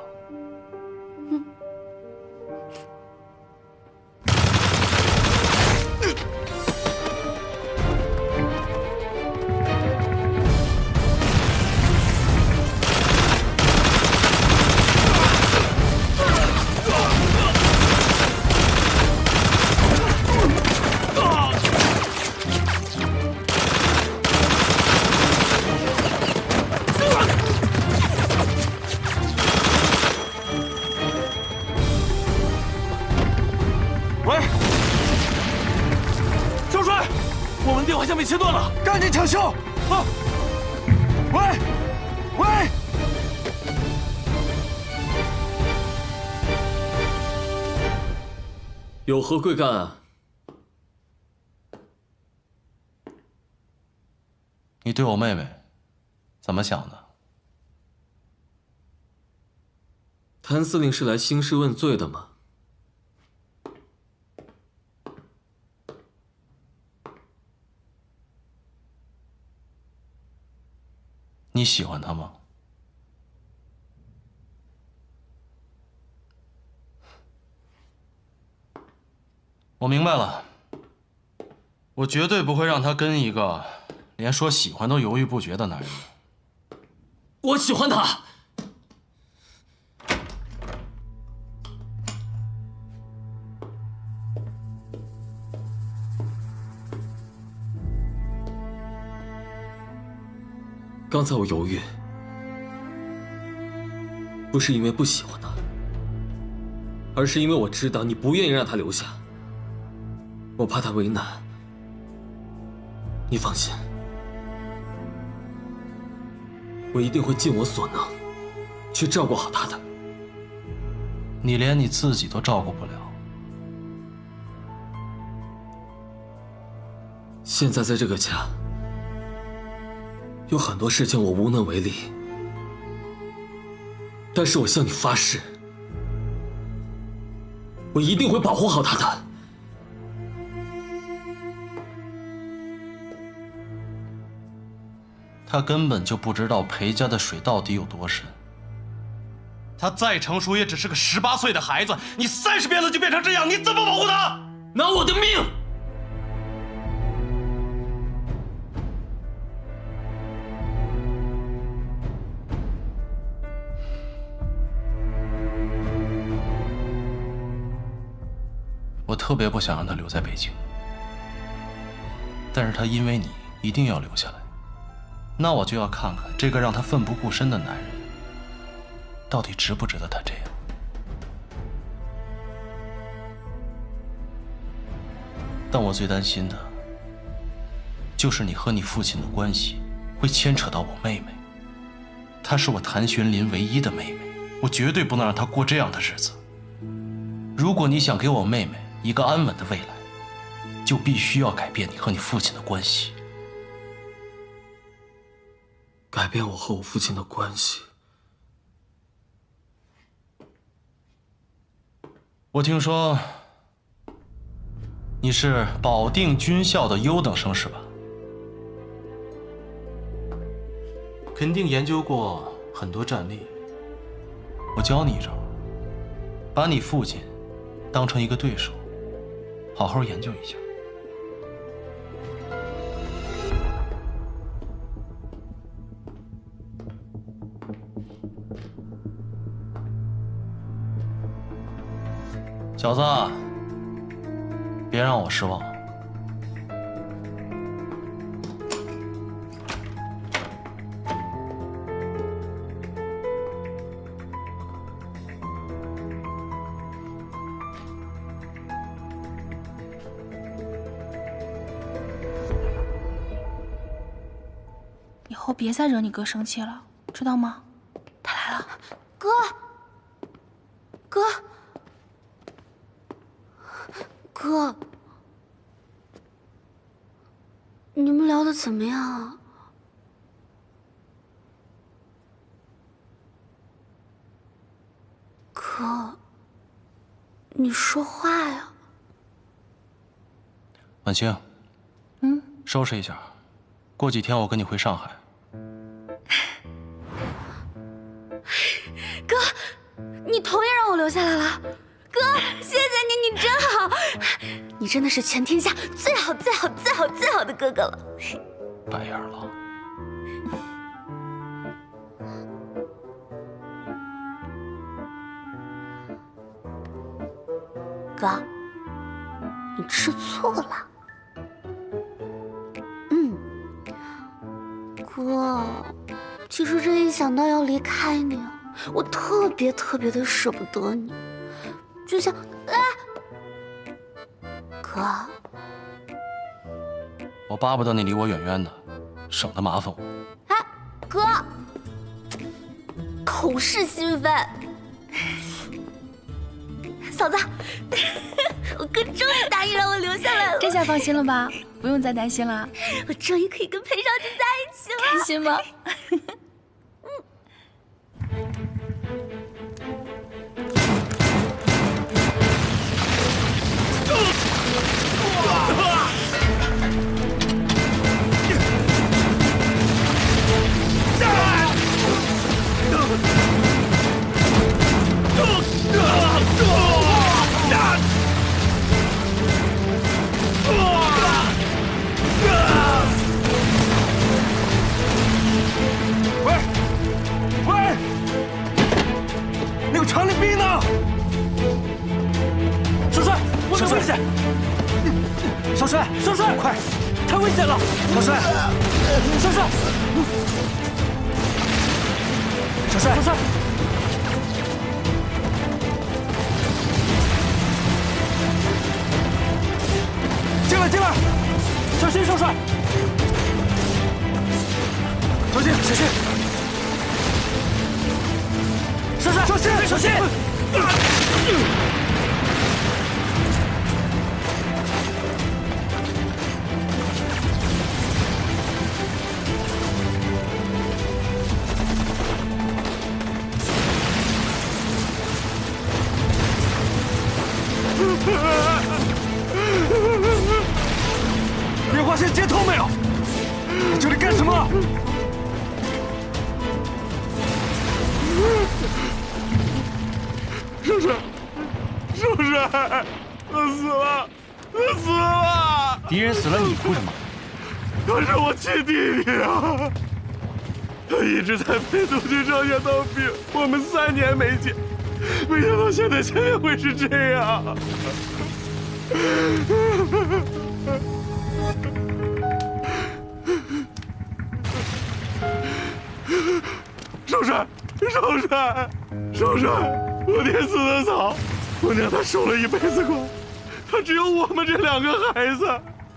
被切断了，赶紧抢修！啊！喂，喂！有何贵干啊？你对我妹妹怎么想的？谭司令是来兴师问罪的吗？你喜欢他吗？我明白了，我绝对不会让他跟一个连说喜欢都犹豫不决的男人。我喜欢他。刚才我犹豫，不是因为不喜欢他，而是因为我知道你不愿意让他留下，我怕他为难。你放心，我一定会尽我所能，去照顾好他的。你连你自己都照顾不了，现在在这个家，有很多事情我无能为力，但是我向你发誓，我一定会保护好他的。他根本就不知道裴家的水到底有多深。他再成熟，也只是个18岁的孩子。你30遍了就变成这样，你怎么保护他？拿我的命！我特别不想让他留在北京，但是他因为你一定要留下来，那我就要看看这个让他奋不顾身的男人，到底值不值得他这样。但我最担心的，就是你和你父亲的关系会牵扯到我妹妹，她是我谭玄林唯一的妹妹，我绝对不能让她过这样的日子。如果你想给我妹妹一个安稳的未来，就必须要改变你和你父亲的关系。改变我和我父亲的关系？我听说你是保定军校的优等生是吧？肯定研究过很多战例。我教你一招，把你父亲当成一个对手，好好研究一下。小子，别让我失望。以后别再惹你哥生气了，知道吗？他来了，哥，哥。哥，你们聊得怎么样啊？哥，你说话呀！婉清，收拾一下，过几天我跟你回上海。哥，你头也让我留下来了。哥，谢谢你，你真好，你真的是全天下最好、最好、最好、最好的哥哥了。白眼狼。哥，你吃醋了。哥，其实这一想到要离开你，我特别特别的舍不得你。就像，哥，我巴不得你离我远远的，省得麻烦我。哥，口是心非。嫂子，我哥终于答应让我留下来了，这下放心了吧？不用再担心了。我终于可以跟裴少君在一起了，开心吗？下！少帅，少帅，快！太危险了！少帅，少帅，少帅，少帅！这边，这边！小心，少帅！小心，小心！少帅，小心，小心！电话线接通没有？你这里干什么？少帅，少帅，他死了，他死了！敌人死了，你哭什么？他是我亲弟弟啊！他一直在陪督军上下当兵，我们3年没见，没想到现在情况会是这样。少帅，少帅，少帅！我爹死得早，我娘她受了一辈子苦，她只有我们这2个孩子。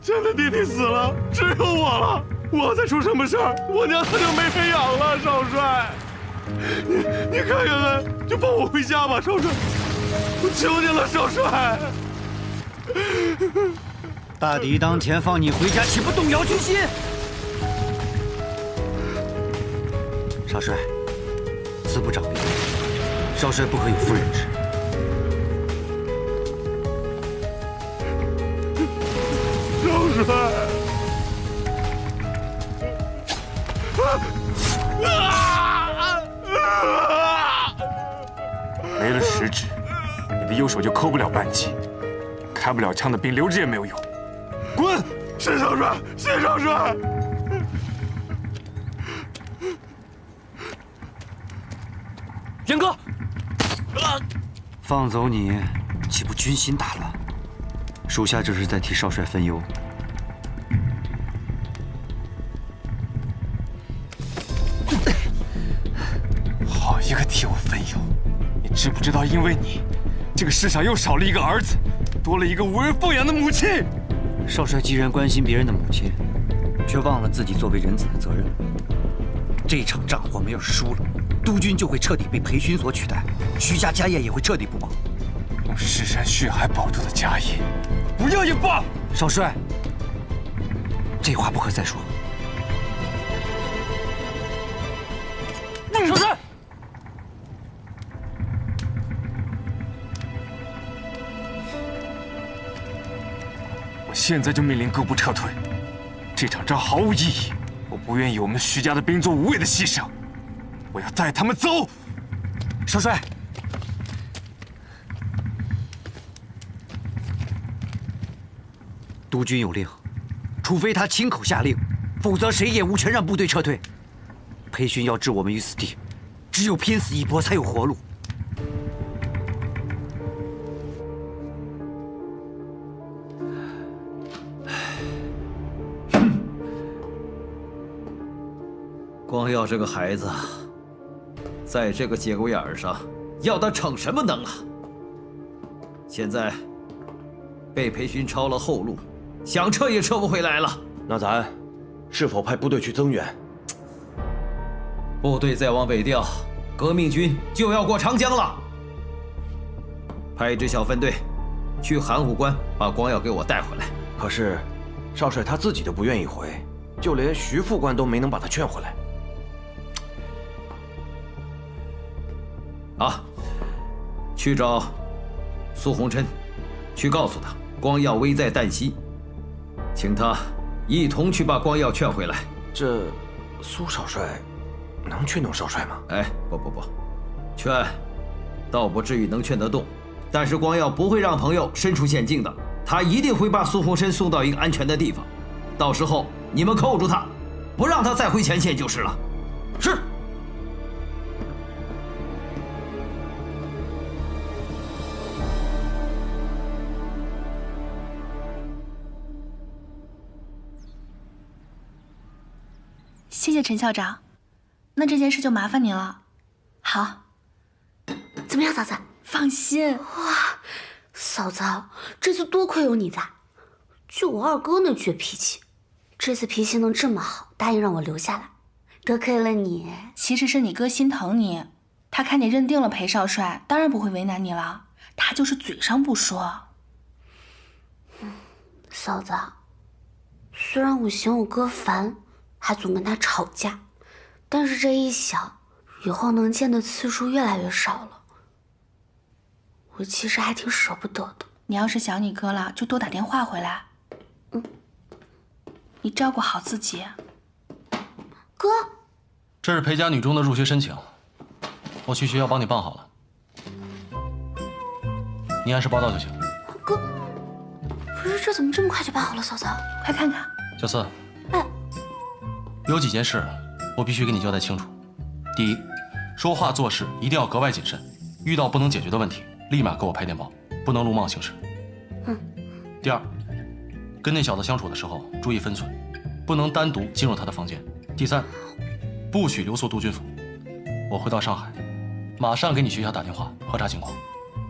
现在弟弟死了，只有我了。我再出什么事儿，我娘她就没人养了。少帅，你看看，就放我回家吧，少帅，我求你了，少帅。大敌当前，放你回家，岂不动摇军心？少帅，子不长兵，少帅不可有夫人之。少帅，没了食指，你的右手就扣不了扳机，开不了枪的兵留着也没有用。滚！谢少帅，谢少帅。元哥，放走你，岂不军心大乱？属下这是在替少帅分忧。好一个替我分忧！你知不知道，因为你，这个世上又少了一个儿子，多了一个无人奉养的母亲。少帅既然关心别人的母亲，却忘了自己作为人子的责任。这场仗我们要是输了，督军就会彻底被裴勋所取代，徐家家业也会彻底不保。用尸山血海保住的家业，不要也罢。少帅，这话不可再说。少帅，我现在就命令各部撤退。这场仗毫无意义，我不愿意我们徐家的兵做无谓的牺牲。我要带他们走。少帅，督军有令，除非他亲口下令，否则谁也无权让部队撤退。裴勋要置我们于死地，只有拼死一搏才有活路。光耀这个孩子，在这个节骨眼上，要他逞什么能啊？现在被裴勋抄了后路，想撤也撤不回来了。那咱是否派部队去增援？部队再往北调，革命军就要过长江了。派一支小分队去函谷关，把光耀给我带回来。可是，少帅他自己都不愿意回，就连徐副官都没能把他劝回来。啊，去找苏洪琛，去告诉他光耀危在旦夕，请他一同去把光耀劝回来。这苏少帅能劝动少帅吗？哎，不，劝倒不至于能劝得动，但是光耀不会让朋友身处险境的，他一定会把苏洪琛送到一个安全的地方，到时候你们扣住他，不让他再回前线就是了。是。谢谢陈校长，那这件事就麻烦您了。好，怎么样，嫂子？放心。哇，嫂子，这次多亏有你在，就我二哥那倔脾气，这次脾气能这么好，答应让我留下来，多亏了你。其实是你哥心疼你，他看你认定了裴少帅，当然不会为难你了，他就是嘴上不说。嫂子，虽然我嫌我哥烦，还总跟他吵架，但是这一想，以后能见的次数越来越少了，我其实还挺舍不得的。你要是想你哥了，就多打电话回来。你照顾好自己。哥，这是裴家女中的入学申请，我去学校帮你办好了，你按时报到就行。哥，不是这怎么这么快就办好了？嫂子，快看看。小四，哎，有几件事我必须给你交代清楚。第一，说话做事一定要格外谨慎，遇到不能解决的问题，立马给我拍电报，不能鲁莽行事。第二，跟那小子相处的时候注意分寸，不能单独进入他的房间。第三，不许留宿督军府。我回到上海，马上给你学校打电话核查情况。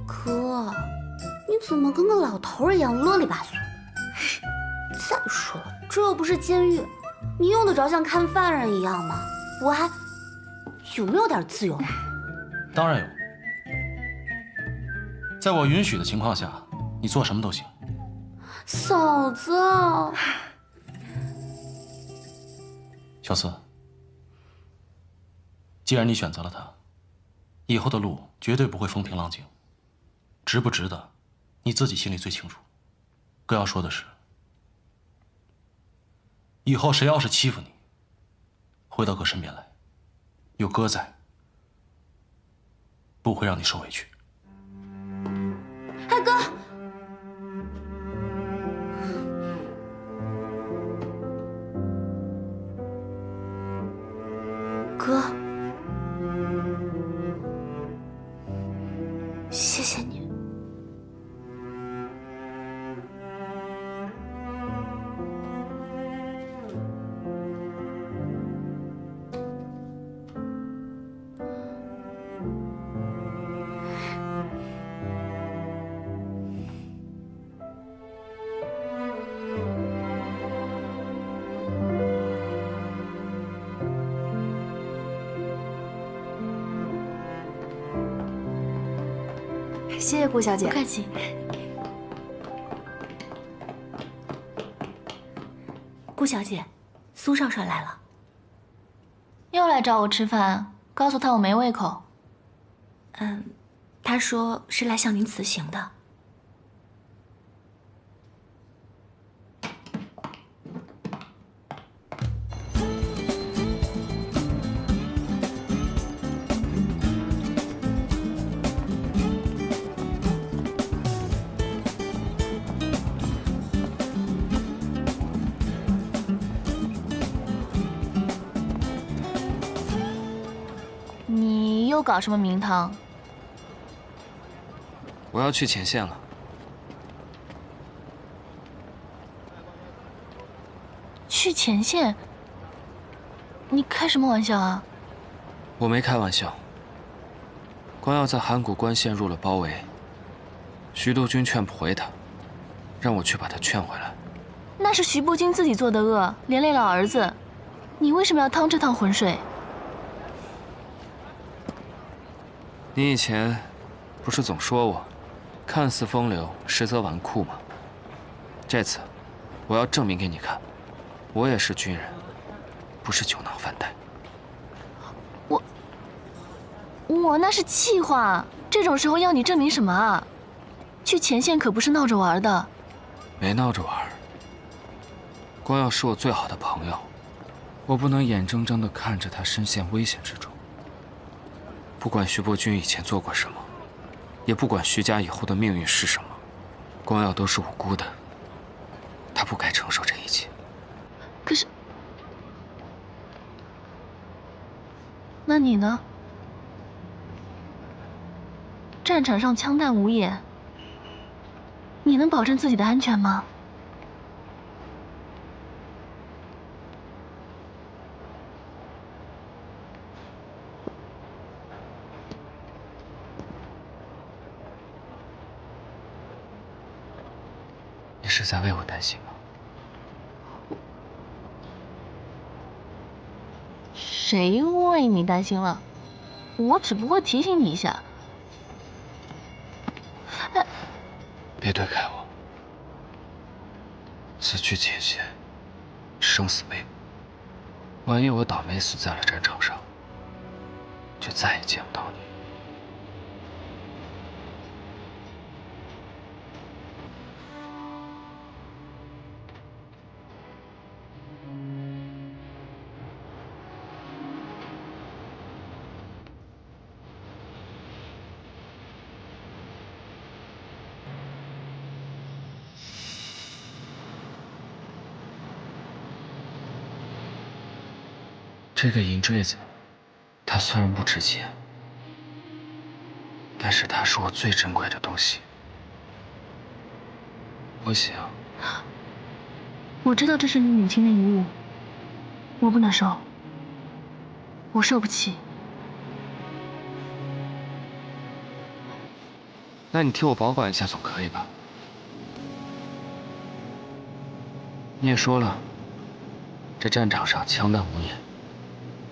哥，你怎么跟个老头一样啰里吧嗦？再说了，这又不是监狱，你用得着像看犯人一样吗？我还有没有点自由？当然有，在我允许的情况下，你做什么都行。嫂子，小四，既然你选择了他，以后的路绝对不会风平浪静，值不值得，你自己心里最清楚。哥要说的是，以后谁要是欺负你，回到哥身边来，有哥在，不会让你受委屈。哎，哥。哥，谢谢你。谢谢顾小姐。不客气。顾小姐，苏少帅来了。又来找我吃饭，告诉他我没胃口。他说是来向您辞行的。你又搞什么名堂？我要去前线了。去前线？你开什么玩笑啊？我没开玩笑。光耀在函谷关陷入了包围，徐督军劝不回他，让我去把他劝回来。那是徐伯钧自己做的恶，连累了儿子，你为什么要趟这趟浑水？你以前不是总说我看似风流，实则纨绔吗？这次我要证明给你看，我也是军人，不是酒囊饭袋。我那是气话，这种时候要你证明什么啊？去前线可不是闹着玩的。没闹着玩。光耀是我最好的朋友，我不能眼睁睁地看着他身陷危险之中。不管徐伯钧以前做过什么，也不管徐家以后的命运是什么，光耀都是无辜的，他不该承受这一切。可是，那你呢？战场上枪弹无眼，你能保证自己的安全吗？是在为我担心吗？谁为你担心了？我只不过提醒你一下。别推开我。此去前线，生死未卜。万一我倒霉死在了战场上，就再也见不到你。这个银坠子，它虽然不值钱，但是它是我最珍贵的东西。我想，我知道这是你母亲的遗物，我不能收，我受不起。那你替我保管一下总可以吧？你也说了，这战场上枪弹无眼。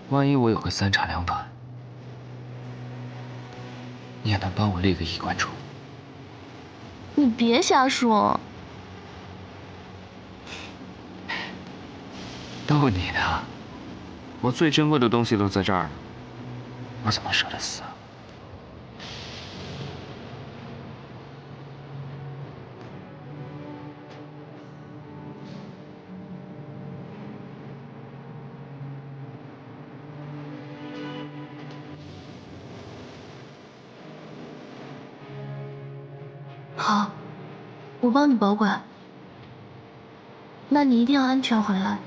万一我有个3长2短，你也能帮我立个衣冠冢。你别瞎说。逗你呢，我最珍贵的东西都在这儿呢，我怎么舍得死啊？好，我帮你保管。那你一定要安全回来。